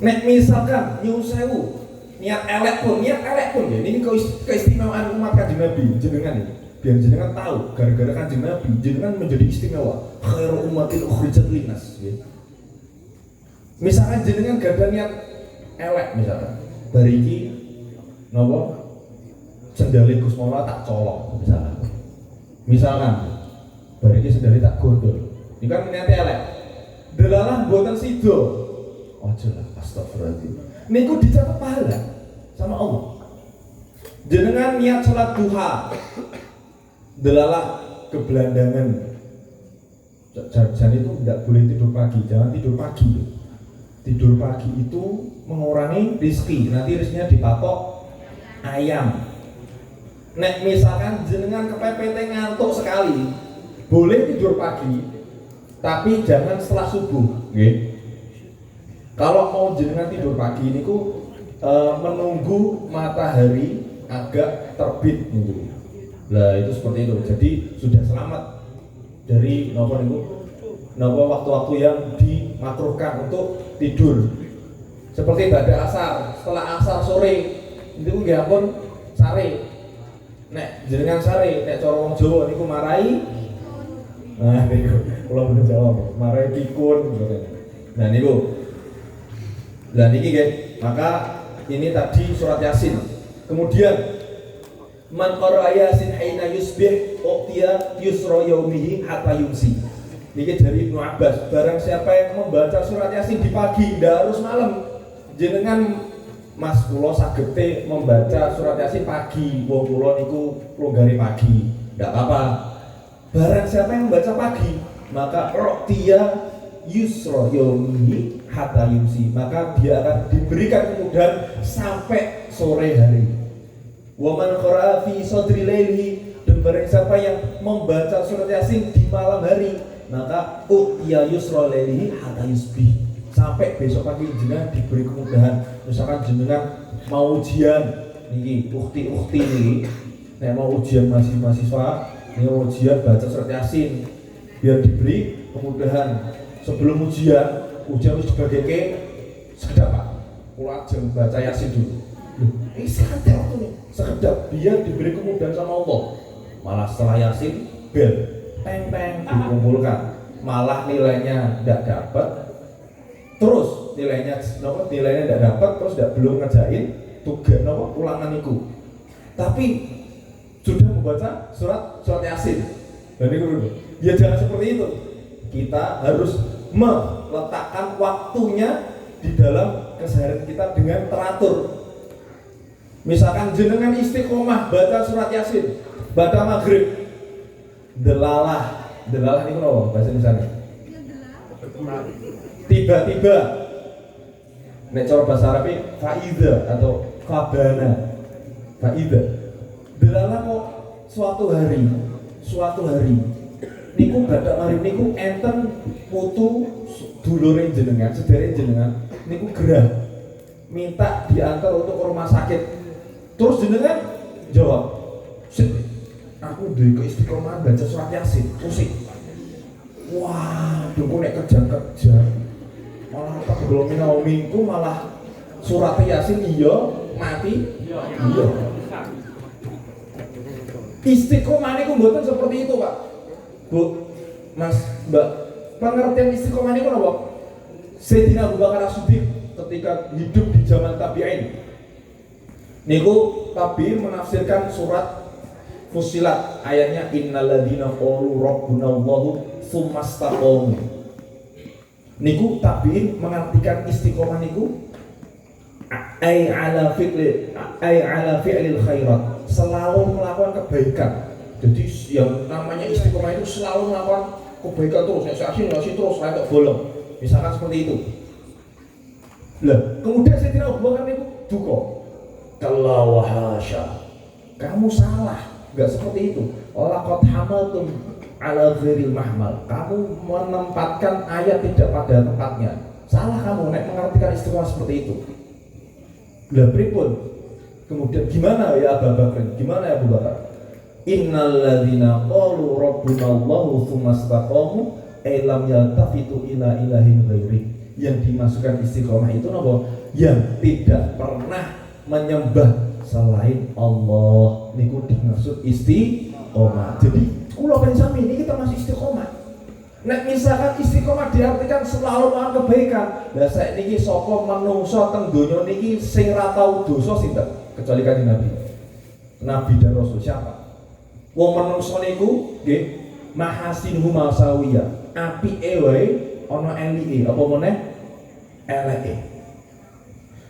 Nek misalkan nyuwun sewu niat elek pun ya, ini keistimewaan umat Kanjeng Nabi jenengan ini. Biar jenengan tahu, gara-gara Kanjeng Nabi jenengan menjadi istimewa. Khairu ummatin ukhrijat linnas. Misalkan jenengan gak ada niat elek, misalkan bariki napa sendale Gus Mola tak colok, misalkan bariki sendale tak gondol. Ini kan niat elek. Delalah mboten sida. Ojo lah, astagfirullahaladzim. Niku dicatat pahala sama Allah. Jenengan niat salat duha, delalah kebelandangan. Jangan itu tidak boleh tidur pagi, jangan tidur pagi. Tidur pagi itu mengurangi rezeki. Nanti rezekinya dipatok ayam. Nek misalkan jenengan kepepet ngantuk sekali, boleh tidur pagi, tapi jangan setelah subuh. Okay? Kalau mau jenengan tidur pagi ini menunggu matahari agak terbit gitu. Nah itu seperti itu. Jadi sudah selamat dari waktu-waktu yang dimakruhkan untuk tidur. Seperti pada asar, setelah asar sore itu nggih ampun sare. Nek jenengan sare, nek cara wong Jawa niku marai. Nah niku kula mboten jawab, marai pikun. Nah niku. Lah niki nggih, maka ini tadi surat Yasin. Kemudian man qara'a Yasin hina yusbih uqtiya yusra yaumihi hatta yumsi. Niki dari Ibnu Abbas, barang siapa yang membaca surat Yasin di pagi, ndak harus malam. Jenengan Mas kula sagete membaca surat Yasin pagi, wong kula niku longgari pagi, ndak apa-apa. Barang siapa yang membaca pagi, maka uqtiya yusra yaumihi hatta yumsi, maka dia akan diberikan kemudahan sampai sore hari. Wa man qara'a fi sadri laili, dan barang siapa yang membaca surat Yasin di malam hari, maka uqtiya yusra lailihi hatta yusbih, sampai besok pagi jenengan diberi kemudahan. Misalkan jenengan mau ujian niki ukti niki, nek mau ujian mahasiswa, ini mau ujian baca surat Yasin biar diberi kemudahan. Sebelum ujian wis dibageke sekedap Pak. Kula ajeng baca Yasin dulu. Ini sekedap waktu sekedap biar diberi kemudahan sama Allah. Malah setelah Yasin bel teng dikumpulkan. Malah nilainya tidak dapat. Terus nilainya tidak dapat, terus belum ngerjain tugas ulangan itu. Tapi sudah membaca surat Yasin. Dan itu ya jangan seperti itu. Kita harus meletakkan waktunya di dalam keseharian kita dengan teratur. Misalkan jenengan istiqomah baca surat Yasin, baca maghrib, delalah ini apa bahasa Indonesia? Tiba-tiba, nek cara bahasa Arab faida atau kabana, faida. Delalah kok suatu hari, niku badak maghrib niku enten putu dulure jenengan, sedherek jenengan niku gerah minta diantar untuk ke rumah sakit. Terus jenengan jawab, aku duwe keistiqomahan baca surat Yasin, pusing. Wah, dulu nek kerja malah tak belum minggu malah surat Yasin mati. Iya. Istiqomah niku mboten seperti itu, Pak. Bu, Mas, Mbak, pengertian istiqomah niku napa? Sayyidina Abu Bakar As-Siddiq ketika hidup di zaman tabi'in. Niku tabi'in menafsirkan surat Fussilat, ayatnya innalladzina qalu rabbunallahu tsumastaqamu. Niku tabi'in mengartikan istiqomah niku ay ala fi'lil khairat, selalu melakukan kebaikan. Jadi yang namanya istiqomah itu selalu melakukan kebaikan terus, ngasih terus, lain tak bolong. Misalkan seperti itu. Lah, kemudian saya tidak Bakar niku duka. Kalau wahasya, kamu salah. Enggak seperti itu. Laqad hamaltum ala ghairil mahmal. Kamu menempatkan ayat tidak pada tempatnya. Salah kamu nek mengartikan istiqomah seperti itu. Lah pripun? Kemudian gimana ya Abu Bakar? Gimana ya Abu Bakar? Innalladzina qalu rabbunallahu tsumastaqamu ay lam yaltafitu ila ilahin ghairi. Yang dimasukkan istiqomah itu napa? Yang tidak pernah menyembah selain Allah. Niku dimaksud istiqomah. Jadi kula ben sami ini kita masih istiqomah. Nek misalkan istiqomah diartikan selalu melakukan kebaikan. Lah saiki sapa manungsa teng donya niki sing ra tau dosa sinten? Kecuali Kanjeng Nabi. Nabi dan Rasul siapa? Wong manungsa niku nggih mahasinhu masawiyah. Apike wae ana elike, apa meneh eleke.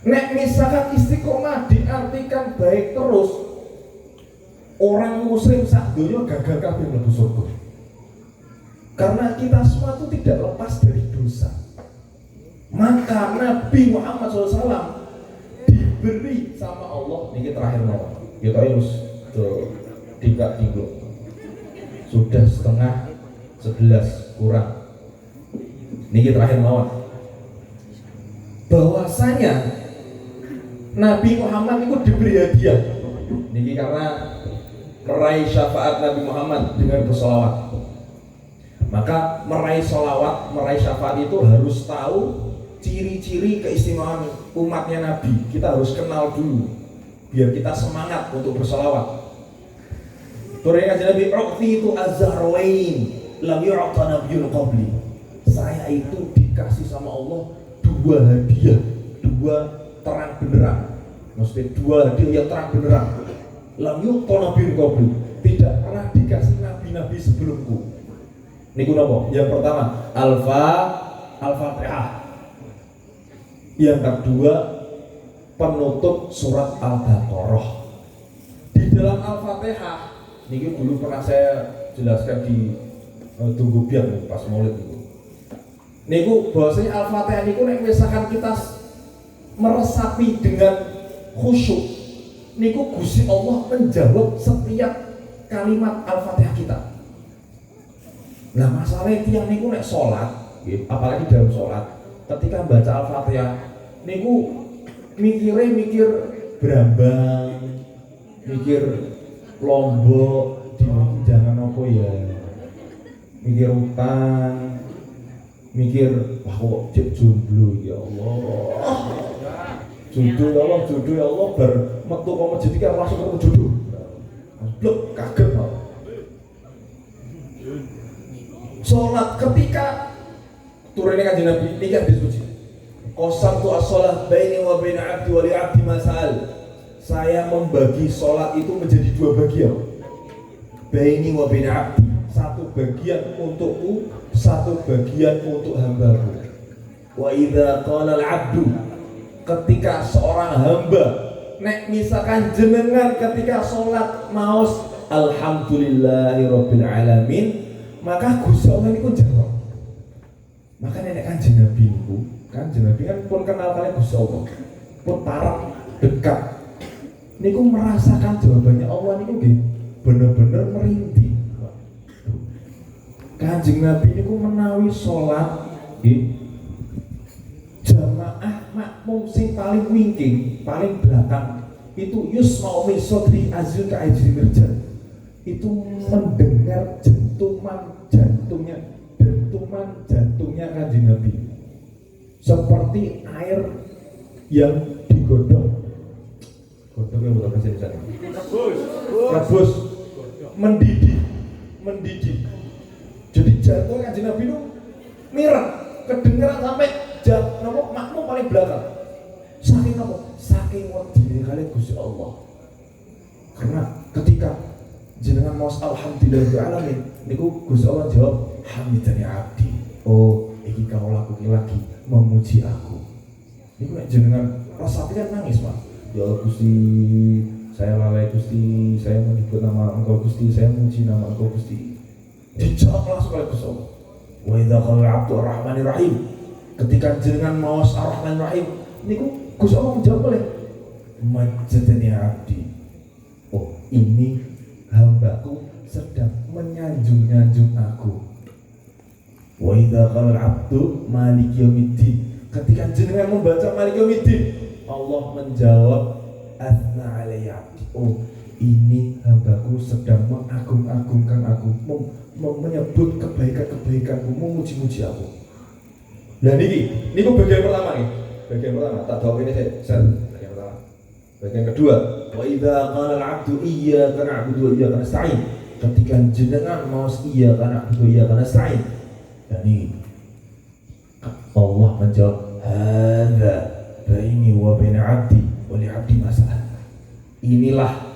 Nek misalkan istiqomah diartikan baik terus, orang muslim sak donya gagal kabeh mlebu surga. Karena kita semua itu tidak lepas dari dosa. Maka Nabi Muhammad SAW diberi sama Allah, ini terakhir mau kita harus tidak tinggal. Sudah 10:30 kurang. Ini terakhir mau. Bahwasanya Nabi Muhammad itu diberi hadiah. Ini karena meraih syafaat Nabi Muhammad dengan bersolawat. Maka meraih solawat, meraih syafaat itu harus tahu ciri-ciri keistimewaan umatnya Nabi. Kita harus kenal dulu biar kita semangat untuk bersolawat. Turun kanjeng Nabi, "Uqti itu az-zahrawain lam yu'ta nabiyyun qabli." Saya itu dikasih sama Allah dua hadiah, dua terang benderang. Maksudnya dua hadiah yang terang benderang. Lam yu'ta nabiyyun qabli. Tidak pernah dikasih nabi-nabi sebelumku. Niku napa? Yang pertama, Al-Fatihah. Yang kedua, penutup surat Al-Baqarah. Di dalam Al-Fatihah, niki dulu pernah saya jelaskan di Tunggu Biar pas Maulid itu. Niku bahwasanya Al-Fatihah niku nek misalkan kita meresapi dengan khusyuk, niku Gusti Allah menjawab setiap kalimat Al-Fatihah kita. Nah, masalahnya tiang niku nek sholat, apalagi dalam sholat, ketika baca Al-Fatihah, niku mikir Brambang, mikir Lombok, jangan apa ya, mikir utang, mikir wah kok cek jomblo ya Allah, jodoh ya Allah, jodoh ya Allah, bar metu kok masjid iki langsung ketemu jodoh, blok kaget mau. Sholat ketika turunnya kanjeng Nabi ini kan diskusi. Qasam tu as-shalah baini wa baina 'abdi wa li 'abdi ma sa'al. Saya membagi sholat itu menjadi dua bagian. Baini wa baina 'abdi, satu bagian untukku, satu bagian untuk hambaku. Wa idza qala al-'abdu, ketika seorang hamba nek misalkan jenengan ketika sholat maos alhamdulillahirabbil alamin, maka Gusti Allah niku jawab. Maka nenek kanjeng Nabi niku, kanjeng Nabi kan pun kenal kalian Gusti Allah, pun tarap dekat. Niku merasakan jawabannya Allah niku nggih bener-bener merintih. Kanjeng Nabi niku menawi salat nggih jamaah makmum sing paling wingking, paling belakang itu yusma'u min sodri azil ka ajri mirjan. Itu mendengar dentuman-jantungnya kanjeng Nabi seperti air yang digodok. Godok yang bukan bahasa Indonesia. Rebus, mendidih. Jadi jantung kanjeng Nabi itu mirip, kedengeran sampai makmum paling belakang. Saking apa? Saking wedine kalian Gusti Allah. Karena ketika jenengan maos alhamdulillahirabbil alamin niku Gusti Allah jawab hamidani abdi. Oh, iki kau lakukan lagi memuji aku. Niku nek jenengan rasapi kan nangis, Pak. Ya Allah Gusti, saya lalai Gusti, saya menyebut nama Engkau Gusti, saya memuji nama Engkau Gusti. Dijawab langsung oleh Gusti Allah. Wa idza qala abdu ar-rahmanir rahim. Ketika jenengan maos ar-rahmanir rahim niku Gusti Allah menjawab oleh majadani abdi. Oh, ini hambaku sedang menyanjung aku. Wa idza qala al-'abdu maliki yaumiddin. Ketika jenengan membaca maliki yaumiddin, Allah menjawab asna alayya abdi. Oh, ini hambaku sedang mengagung-agungkan aku, menyebut kebaikan-kebaikanku, memuji-muji aku. Nah niku bagian pertama nih. Bagian pertama, tak jawab ini saya. Bagian pertama. Bagian kedua, wa idza qala al-'abdu iyyaka na'budu wa iyyaka nasta'in. Ketika jenengan maos iyyaka na'budu wa iyyaka nasta'in. Dan ini Allah menjawab hadza baini wa baina 'abdi wa li 'abdi ma sa'al. Inilah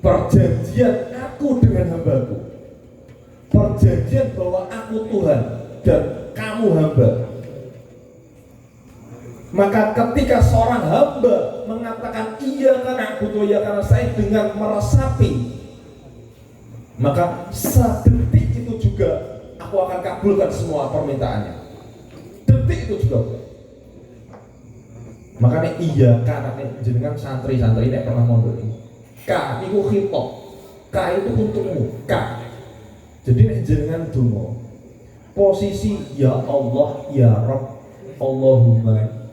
perjanjian aku dengan hambaku. Perjanjian bahwa aku Tuhan dan kamu hamba. Maka ketika seorang hamba mengatakan iya karena butuh iya karena saya dengan meresapi, maka sedetik itu juga aku akan kabulkan semua permintaannya. Detik itu juga. Makanya iya karena jenengan santri-santri ini pernah mondok ini. K itu khitab, K itu untukmu, K. Jadi nek jenengan donga posisi ya Allah ya Rabb Allahumma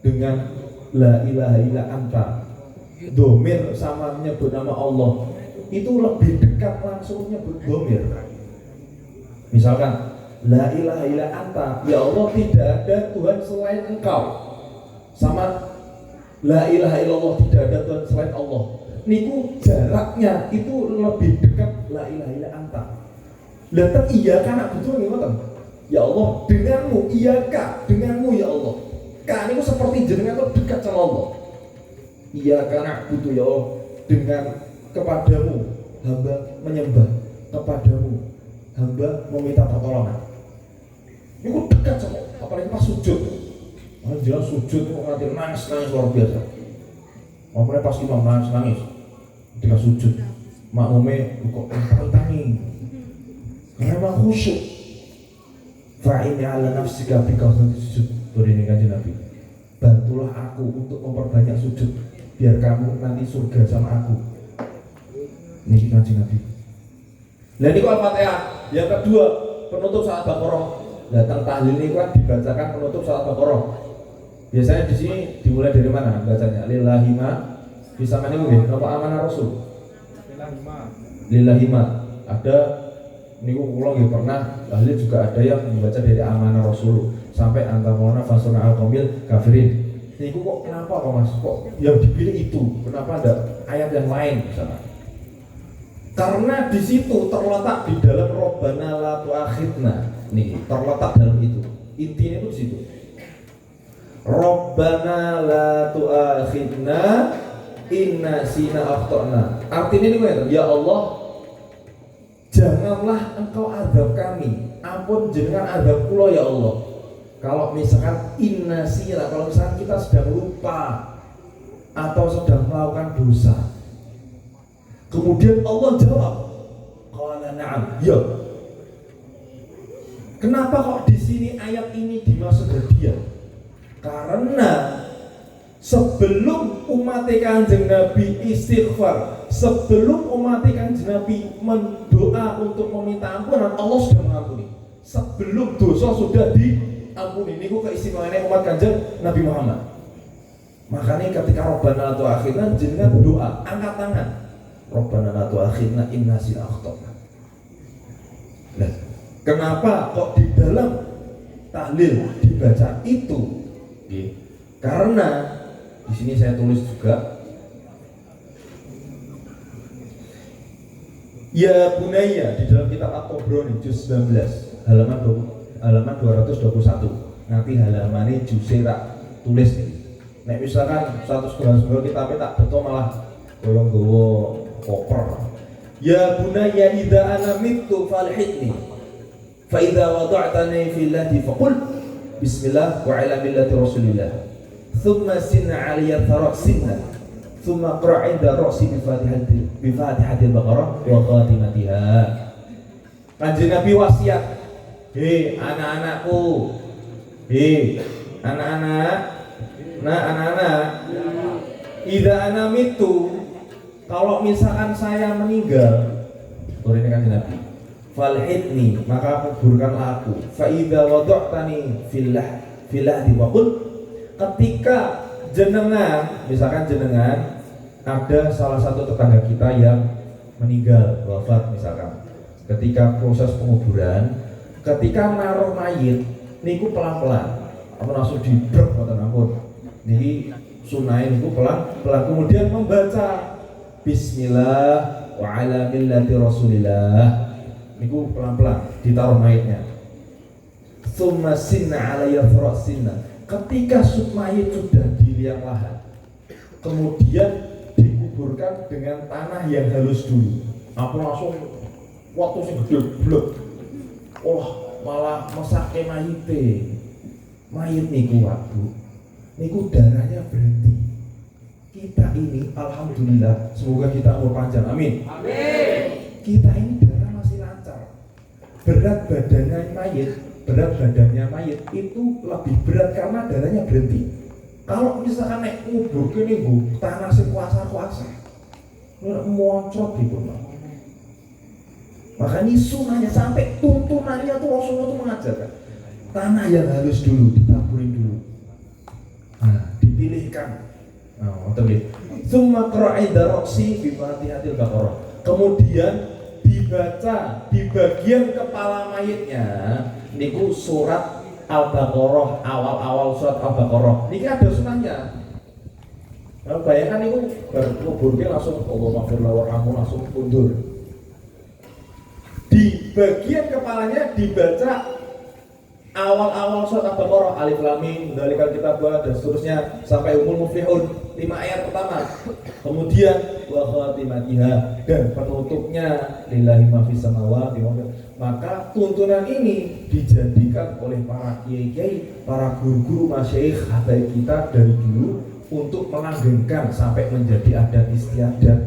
dengan la ilaha illa anta, domir sama menyebut nama Allah itu lebih dekat langsung menyebut domir. Misalkan la ilaha illa anta, ya Allah tidak ada Tuhan selain Engkau, sama la ilaha illallah tidak ada Tuhan selain Allah. niku jaraknya itu lebih dekat la ilaha illa anta. Lah ten iya kana butuh ngoten. Ya Allah, denganmu, iya kak, denganmu ya Allah. Kak niku seperti jenengan tuh dekat sama Allah. Iya kana butuh ya Allah, dengan kepadamu hamba menyembah, kepadamu hamba meminta pertolongan. Niku dekat sama Allah, apalagi pas sujud. Jangan sujud kok nganti nangis luar biasa. Makanya pas imam nangis ketika sujud, makmume kok tangi. Karena memang khusyuk. Fa'ini ala nafsika bikasrati sujud. Ini kanjeng Nabi. Bantulah aku untuk memperbanyak sujud biar kamu nanti surga sama aku. Ini kanjeng Nabi. Lah niku Al-Fatihah. Yang kedua, penutup salat Baqarah. Datang tahlil ini kan dibacakan penutup salat Baqarah. Biasanya di sini dimulai dari mana bacanya? Lillahi ma bisa mana nggih? Apa amanah Rasul? Lillahi ma. Ada niku kula nggih pernah tahlil juga ada yang membaca dari amanah Rasul sampai antamona fasuna al-qamil kafirin. Niku kok kenapa kok Mas? Kok yang dipilih itu? Kenapa ada ayat yang lain misalnya? Karena di situ terletak di dalam Rabbana la tu'akhidna. Nih, terletak dalam itu. Intinya itu di situ. Rabbana la tu'akhidna inna sina akhtana. Artinya ini ya Allah, janganlah engkau azab kami, ampun jenengan azab kula ya Allah. Kalau misalkan inna sina, kalau misalkan kita sedang lupa atau sedang melakukan dosa, kemudian Allah jawab, qala na'am, ya. Kenapa kok di sini ayat ini dimaksud hadiah? Karena sebelum umat Kanjeng Nabi istighfar, sebelum umat Kanjeng Nabi mendoa untuk meminta ampunan, Allah sudah mengampuni. Sebelum dosa sudah diampuni. Ini keistimewaannya umat Kanjeng Nabi Muhammad. Makanya ketika Rabbana la tu'akhidna, jenengan doa, angkat tangan. Rabbana la tu'akhidna in nasina akhtana. Nah, kenapa kok di dalam tahlil dibaca itu? Karena di sini saya tulis juga, ya bunaya di dalam kitab At-Tabrani juz 19 halaman 221. Nanti halamannya juz tulis nih. Nek misalkan 199 kita tak betul malah tolong gowo koper. Ya bunaya idza ana mittu falhidni fa idza wada'tani fillahi faqul bismillah wa ala millati rasulillah thumma sinna aliyat thara sinna thumma qra' inda ra'si bi fatihatil baqarah wa khatimatiha. Kanjeng Nabi wasiat, hei anak-anakku, hei anak-anak, idza ana mitu, kalau misalkan saya meninggal, ini Kanjeng Nabi, falhidni, maka kuburkanlah aku. Fa idza wada'tani fillah diwaqul, ketika jenengan, misalkan jenengan ada salah satu tetangga kita yang meninggal, wafat misalkan, ketika proses penguburan, ketika naruh mayit niku pelan-pelan, apa langsung dibrek ngoten ampun. Niki sunai niku pelan-pelan, kemudian membaca bismillah wa ala millati rasulillah. Niku pelan-pelan ditaruh mayitnya. Tsumma sinna alayya sinna. Ketika mayit sudah di liang lahat, kemudian dikuburkan dengan tanah yang halus dulu. Aku langsung waktu sing gede blek. Oh, malah mesake mayite. Mayit niku waktu niku darahnya berhenti. Kita ini alhamdulillah, semoga kita umur panjang. Amin. Amin. Kita ini darah masih lancar. Berat badannya mayit itu lebih berat karena darahnya berhenti. Kalau misalkan nek ngubur kene nggo tanah sing kuasa-kuasa, moncrot gitu. Makanya sunahnya sampai tuntunannya tuh Rasulullah tuh mengajarkan tanah yang halus dulu ditaburin dulu. Nah, dipilihkan. Nah, ngerti. Tsumma qra'ida ra'si bi Fatihatil Baqarah. Kemudian dibaca di bagian kepala mayitnya niku surat Al-Baqarah, awal-awal surat Al-Baqarah. Niki ada sunahnya. Nah, bayangkan itu kuburnya langsung Allah maghfirlah warhamhu langsung mundur. Di bagian kepalanya dibaca awal-awal surat Al-Baqarah, Alif Lam Mim, Dzalikal Kitab dan seterusnya sampai Ummul Muflihun 5 ayat pertama. Kemudian wa khatimatiha dan penutupnya lillahi ma fis samawati wa maka tuntunan ini dijadikan oleh para kiai-kiai, para guru-guru masyayikh habaib kita dari dulu untuk melanggengkan sampai menjadi adat istiadat.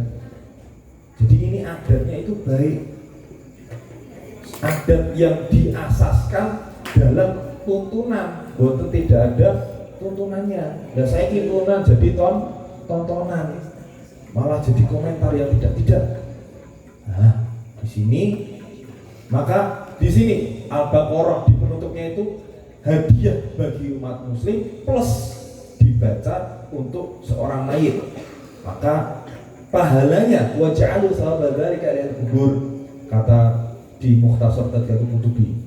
Jadi ini adatnya itu baik. Adat yang diasaskan dalam tuntunan, boten tidak ada tuntunannya. Dan saya tuntunan jadi tontonan, malah jadi komentar yang tidak. Nah, di sini maka di sini Al-Baqarah di penutupnya itu hadiah bagi umat muslim plus dibaca untuk seorang mayit. Maka pahalanya wa ja'alu thawaba dzalika lil kubur kata di Mukhtasar Tadhkiratul Qutubi.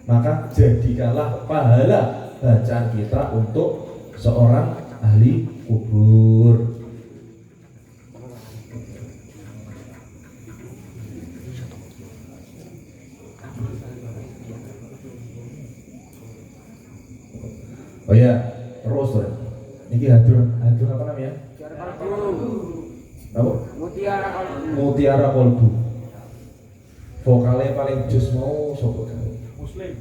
Maka jadikanlah pahala bacaan kita untuk seorang ahli kubur. Oh ya, terus ini hadur apa namanya? Apa? Mutiara Kolbu. Vokalnya paling jus mau sopo kan? Muslim.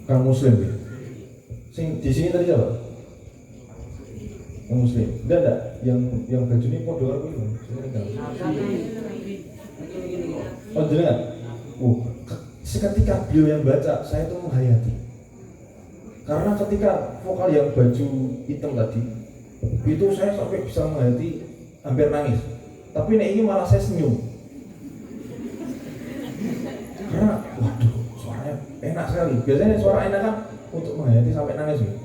Kang Muslim ya. Sing di sini tadi siapa? Kang Muslim. Enggak, yang bajunya podo karo kuwi. Oh, jenengan. Seketika beliau yang baca, saya itu menghayati. Karena ketika vokal yang baju hitam tadi, itu saya sampai bisa menghayati hampir nangis. Tapi ini malah saya senyum. Karena waduh, suaranya enak sekali. Biasanya suara enak kan untuk menghayati sampai nangis gitu.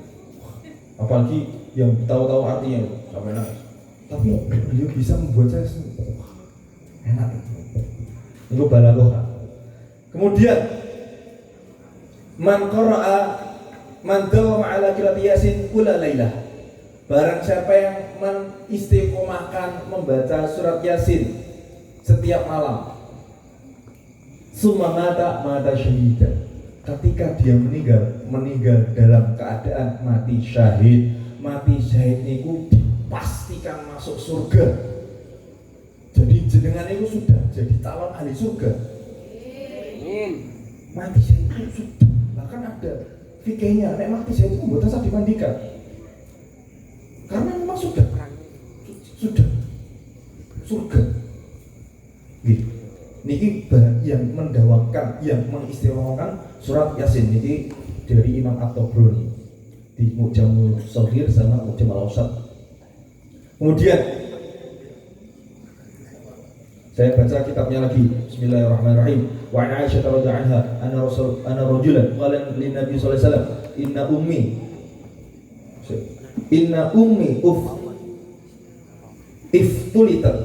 Apalagi yang tahu-tahu artinya sampai nangis. Tapi beliau bisa membuat saya senyum. Enak. Itu balaghah. Kemudian man qara'a man dawama ala qira'ati Yasin kula lailah. Barang siapa yang mengistiqomahkan membaca surat Yasin setiap malam, summa mata syahidan. Ketika dia meninggal dalam keadaan mati syahid. Mati syahid itu dipastikan masuk surga. Jadi jenengan itu sudah jadi calon ahli surga. Mati syahid itu sudah, bahkan ada fikihnya, nek mati syahid itu mboten usah dimandikan. Karena memang sudah surga. Gitu. Niki yang mendawamkan, yang mengistilahkan surat Yasin niki dari Imam At-Tabrani di Mu'jamul Shaghir sama Mu'jamul Awsat. Kemudian saya baca kitabnya lagi. Bismillahirrahmanirrahim. Wa an Aisyah radhiyallahu anha anna rajulan qala lin Nabi sallallahu alaihi wasallam inna ummi iftulitat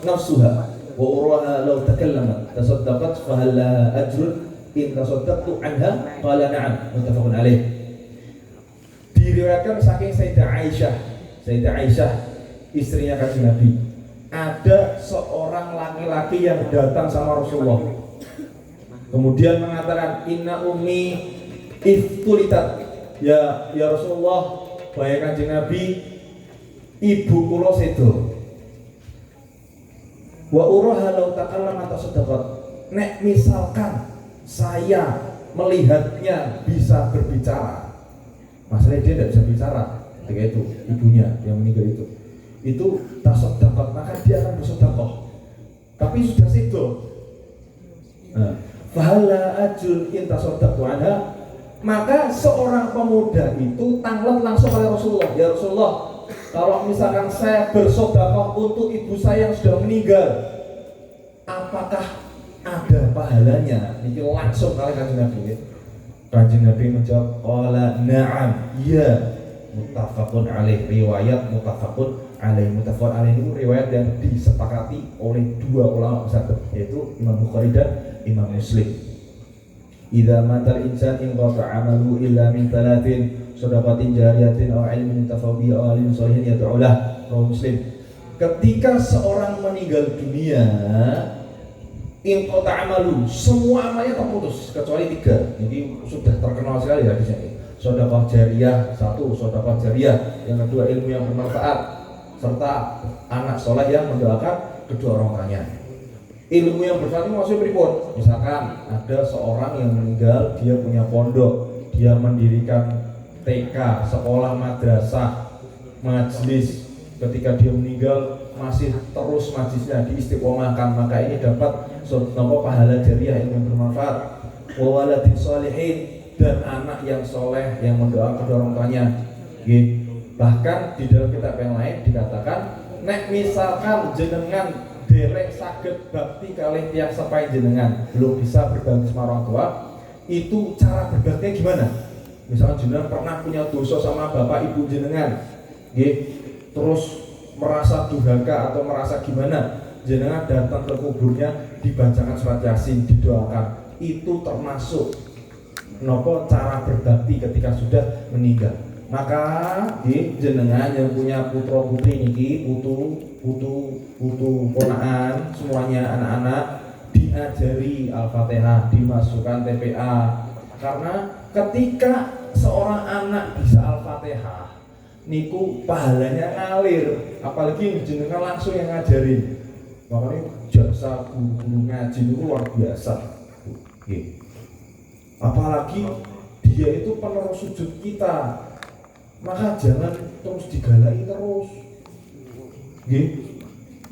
nafsuha wa uraha law takallamat tasaddaqat fa hal laha ajrun in tasaddaqtu anha qala na'am muttafaqun alaih. Diriwayatkan saking Sayyidah Aisyah istrinya Kanjeng Nabi, ada seorang laki-laki yang datang sama Rasulullah kemudian mengatakan inna ummi iftulitat, ya Rasulullah, wahai Kanjeng Nabi, ibu kula sedo. Wa uraha law takallama tasaddaqat. Nek misalkan saya melihatnya bisa berbicara, masalahnya dia tidak bisa bicara ketika itu, ibunya yang meninggal itu tasaddaqat, maka dia akan bersedekah. Tapi sudah sedo. Fahala ajul in tasaddaqtu anha, maka seorang pemuda itu tanglet langsung oleh Rasulullah, ya Rasulullah, kalau misalkan saya bersedekah untuk ibu saya yang sudah meninggal, apakah ada pahalanya? Ini langsung kali Kanjeng Nabi. Kanjeng Nabi menjawab, qala na'am, ya. Muttafaqun alaih, riwayat muttafaqun alaih. Muttafaqun alaih itu riwayat yang disepakati oleh dua ulama besar, yaitu Imam Bukhari dan Imam Muslim. Idza matal insan in qata amalu illa min thalathin shadaqatin jariyatin aw ilmin tafabihi aw alim sholihin yad'ulah. Rawi Muslim. Ketika seorang meninggal dunia, inqata amalu, semua amalnya terputus kecuali 3. Ini sudah terkenal sekali ya di sini. Sedekah jariyah, 1 sedekah jariyah, yang kedua ilmu yang bermanfaat, serta anak soleh yang mendoakan kedua orang tuanya. Ilmu yang bermanfaat itu maksudnya pripun? Misalkan ada seorang yang meninggal, dia punya pondok, dia mendirikan TK, sekolah madrasah, majelis. Ketika dia meninggal masih terus majlisnya diistiqomahkan, maka ini dapat pahala jariyah yang bermanfaat. Wa waladin sholihin, dan anak yang soleh yang mendoakan kedua orang tuanya. Bahkan di dalam kitab yang lain dikatakan, nek misalkan jenengan derek saged bakti kalih tiyang sepahe jenengan, belum bisa berbakti sama orang tua, itu cara berbaktinya gimana? Misalkan jenengan pernah punya dosa sama bapak ibu jenengan, terus merasa durhaka atau merasa gimana, jenengan datang ke kuburnya, dibacakan surat Yasin, didoakan. Itu termasuk nopo cara berbakti ketika sudah meninggal. Maka jenengan yang punya putra putri niki, putu ponaan, semuanya anak-anak, diajari Al-Fatihah, dimasukkan TPA. Karena ketika seorang anak bisa Al-Fatihah, niku pahalanya ngalir, apalagi jenengan langsung yang ngajarin. Makanya jasa guru ngaji itu luar biasa. Apalagi dia itu penerus sujud kita, maka jangan terus digalai terus.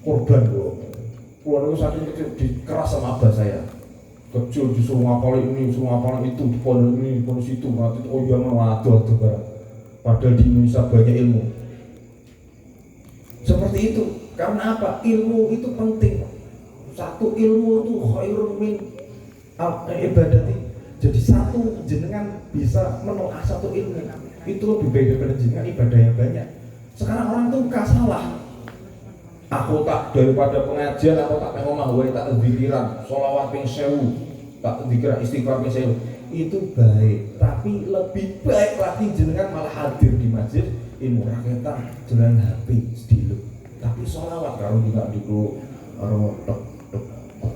Korban loh. Keluar itu saking kecil dikeras sama abah saya. Kecil disuruh ngapalin ini, disuruh ngapalin itu, di pondok ini, di pondok situ, nanti oh iya mau aduh barang. Padahal di Indonesia banyak ilmu. Seperti itu. Karena apa? Ilmu itu penting. Satu ilmu itu khairun min ibadati. Jadi satu jenengan bisa menolak satu ilmu, itu lebih baik daripada jenengan ibadah yang banyak. Sekarang orang tuh salah. Aku tak daripada pengajian, aku tak ngomong wae tak zikiran, sholawat ping 1000, tak zikir istighfar ping 1000. Itu baik, tapi lebih baik lagi jenengan malah hadir di masjid ilmu rakyatan jalan HP sediluk. Tapi sholawat kalau juga dulu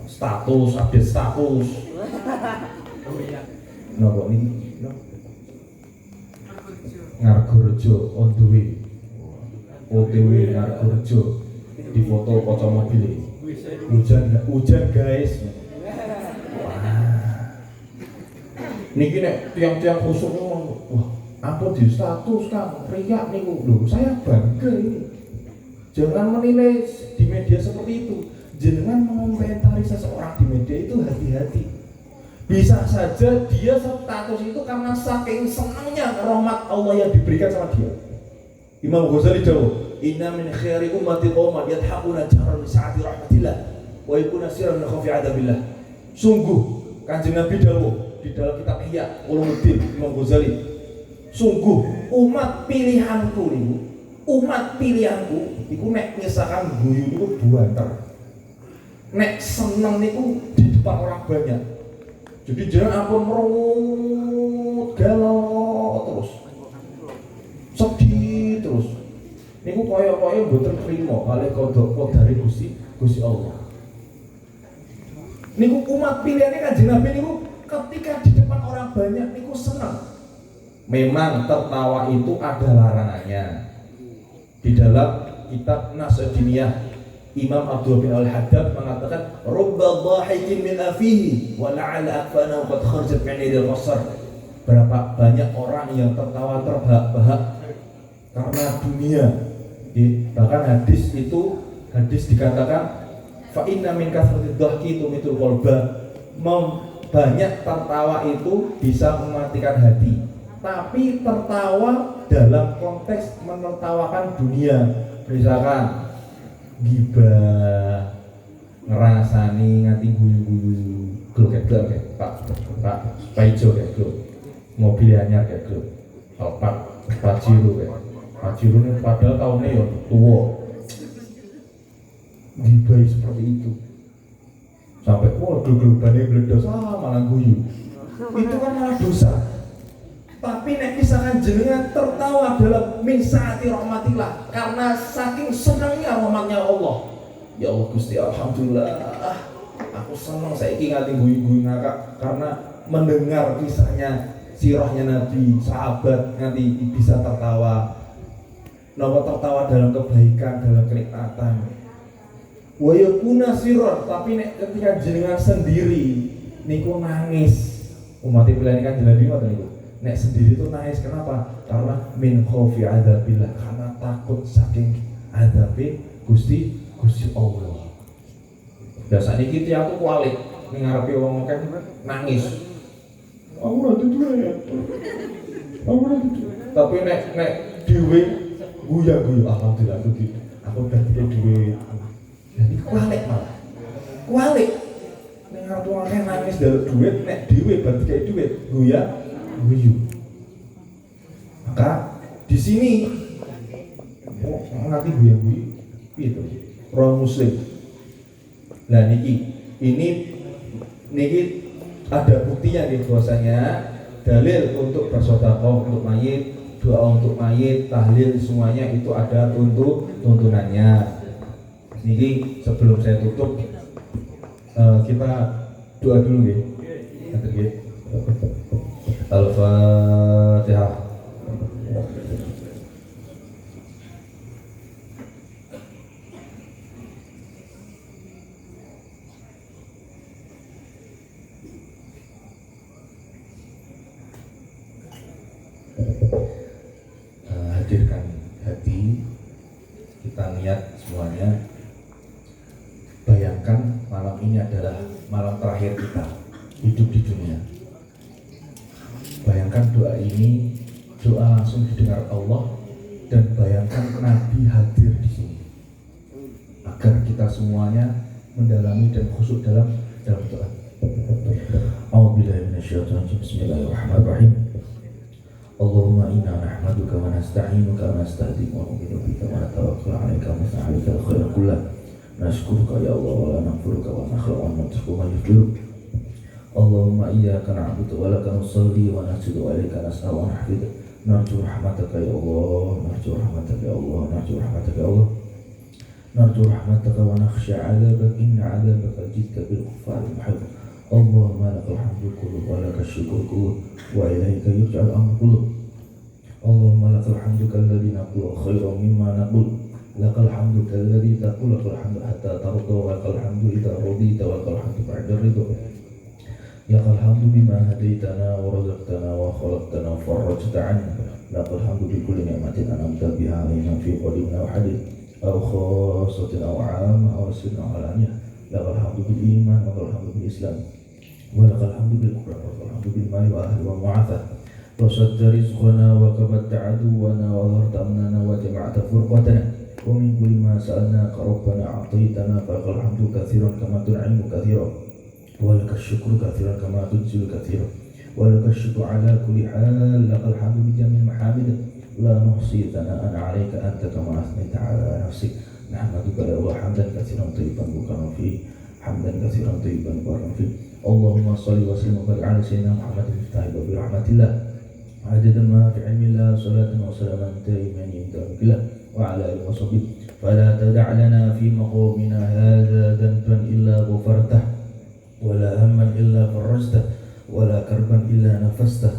status, update status. Nopo niki? Ngargorejo on the way. OTW Ngargorejo di foto kaca mobil. Hujan guys. Wah. Niki nek tiang-tiang khusuk wah, apa di status Kang? Riak niku. Lho, saya bangga ini. Jangan menilai di media seperti itu. Jangan mengomentari seseorang di media itu hati-hati. Bisa saja dia status itu karena saking senangnya rahmat Allah yang diberikan sama dia. Imam Ghazali jawab, inna min khairi ummati qauman yadhaquna jahran min sa'ati rahmatillah wa yakuna sirran min khawfi adabillah. Sungguh Kanjeng Nabi dawuh di dalam kitab Ihya Ulumuddin Imam Ghazali, sungguh umat pilihanku iku nek misalkan guyu niku buanter. Nek seneng niku di depan orang banyak. Jadi jangan ampun merungut galau terus, sedih terus. Niku koyo-koyo mboten trimo kalih kodok dari Gusti Allah. Niku umat pilihannya Kanjeng Nabi niku ketika di depan orang banyak niku senang. Memang tertawa itu ada larangannya. Di dalam kitab Nasr-Diniyah Imam Abdul bin Al-Haddad mengatakan rubba dhahikin min afihi wa la'ala akfanahu qad kharajat min idil qasar. Berapa banyak orang yang tertawa terbahak-bahak karena dunia. Bahkan hadis dikatakan fa inna min kasratid dhahki tumitul qalba. Banyak tertawa itu bisa mematikan hati. Tapi tertawa dalam konteks menertawakan dunia. Misalkan gibah, ngerasani nganti guyu-guyu, glok kayak Pak Ijo kayak glok, mobil anyar kayak glok, Pajero kayak Pajero ini padahal tahunnya ya tua, gibah seperti itu, sampai waduh gelobannya meledos, malah guyu, itu kan malah dosa. Tapi nek misalkan jenengan tertawa dalam min saati rahmatillah karena saking senangnya rahmatnya Allah. Ya Allah Gusti, alhamdulillah. Aku senang saiki nganti guyu-guyu ngakak karena mendengar kisahnya, sirahnya Nabi, sahabat nganti bisa tertawa. Napa tertawa dalam kebaikan, dalam kenikmatan. Wa yakuna sirran, tapi nek ketika jenengan sendiri niku nangis. Umat pilihan kan jenengan ngoten niku. Nek sendiri itu nangis kenapa? Karena min khaufi adzabillah, karena takut saking adzabe Gusti Allah. Biasa niki aku kualik ning ngarepe wong akeh nangis. Aku ora duwe. Tapi nek dhewe guyu-guyu alhamdulillah aku udah dikit duit. Jadi kualik malah. Kualik. Ning ngarepe wong akeh nangis dalem duit, nek dhewe bar dikit duit guyu. Maka di sini ngerti guyu-guyu itu orang muslim. Nah ini ada buktinya nih bahwasanya dalil untuk bersedekah untuk mayit, doa untuk mayit, tahlil semuanya itu ada tuntunannya. Niki sebelum saya tutup kita doa dulu ya. Al-Fatihah. Hadirkan hati, kita niat semuanya. Bayangkan malam ini adalah malam terakhir kita hidup di dunia. Bayangkan doa ini, doa langsung didengar Allah, dan bayangkan Nabi hadir di sini agar kita semuanya mendalami dan khusyuk dalam doa. A'udzubillahi minasyaitonir rajim. Bismillahirrahmanirrahim. Allahumma inna nahmaduka wa nasta'inuka wa nasta'dika wa nu'minu bika wa natawakkalu 'alaika wa nas'aluka al-khaira kullah. Nashkuruka ya Allah wa la nakfuruka wa nakhlu'u wa natruku ma yufdiluk. Allahumma iyyaka na'budu wa laka nusalli wa nasjudu wa ilaika nas'alu wa nahfidu. Narju rahmataka ya Allah, narju rahmataka ya Allah, narju rahmataka ya Allah. Narju rahmataka wa nakhsha 'adzabaka inna 'adzabaka jidka bil kuffari muhit. Allahumma lakal hamdu kullu wa lakal syukru kullu wa ilaika yurja'ul amru kullu. Allahumma lakal hamdu kalladzi naqulu khairan mimma naqul. Lakal hamdu kalladzi taqulu lakal hamdu hatta tarda wa lakal hamdu idza radita wa lakal hamdu ba'da ridha. Lakal hamdu bima hadaitana wa razaqtana wa khalaqtana wa farajta 'anna. Lakal hamdu bi kulli ni'matin an'amta biha 'alaina fi qadimina wa hadith aw khassatin aw 'amma aw sirrin aw 'alaniyah. Lakal hamdu bil iman wa lakal hamdu bil islam. ولك الحمد بالقرآن ولك الحمد بالمال وأهل ومعافى وصدت رزقنا وكبت عدونا وظهرت أمننا وجمعت فرقتنا ومن كل ما سألناك ربنا أعطيتنا فلك الحمد كثيرا كما تنعم كثيرا ولك الشكر كثيرا كما تجزل كثيرا ولك الشكر على كل حال. لك الحمد بجميع المحامد لا نحصي ثناء عليك أنت كما أثنيت على نفسك. نحمدك يا الله حمدا كثيرا طيبا مباركا فيه حمدا كثيرا طيبا مباركا فيه. اللهم صل وسلم وبارك على سيدنا محمد المفتاح باب رحمة الله عدد ما في علم الله صلاة وسلاما دائما يمتلك الله وعلى آله وصحبه. فلا تدع لنا في مقامنا هذا ذنبا إلا غفرته ولا هما إلا فرجته ولا كربا إلا نفسته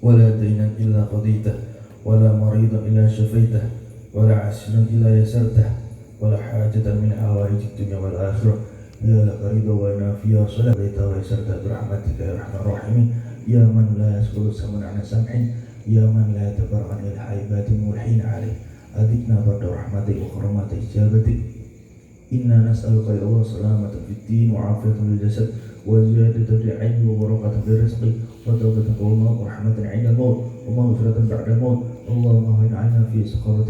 ولا دينا إلا قضيته ولا مريضا إلا شفيته ولا عسيرا إلا يسرته ولا حاجة من حوائج الدنيا والآخرة يا لك رضا ولنا فيها صلاة ويسرتها برحمتك يا أرحم الراحمين. يا من لا يسقط السمن عن سمح، يا من لا يتبرع عن الحيبات الملحين عليه. أذقنا برد رحمتك وكرامة إجابتك. إنا نسألك يا الله سلامة في الدين وعافية في الجسد وزيادة في العلم وبركة في الرزق وتوبة قبل الموت ورحمة عند الموت ومغفرة بعد الموت. اللهم هن عنا في سخرة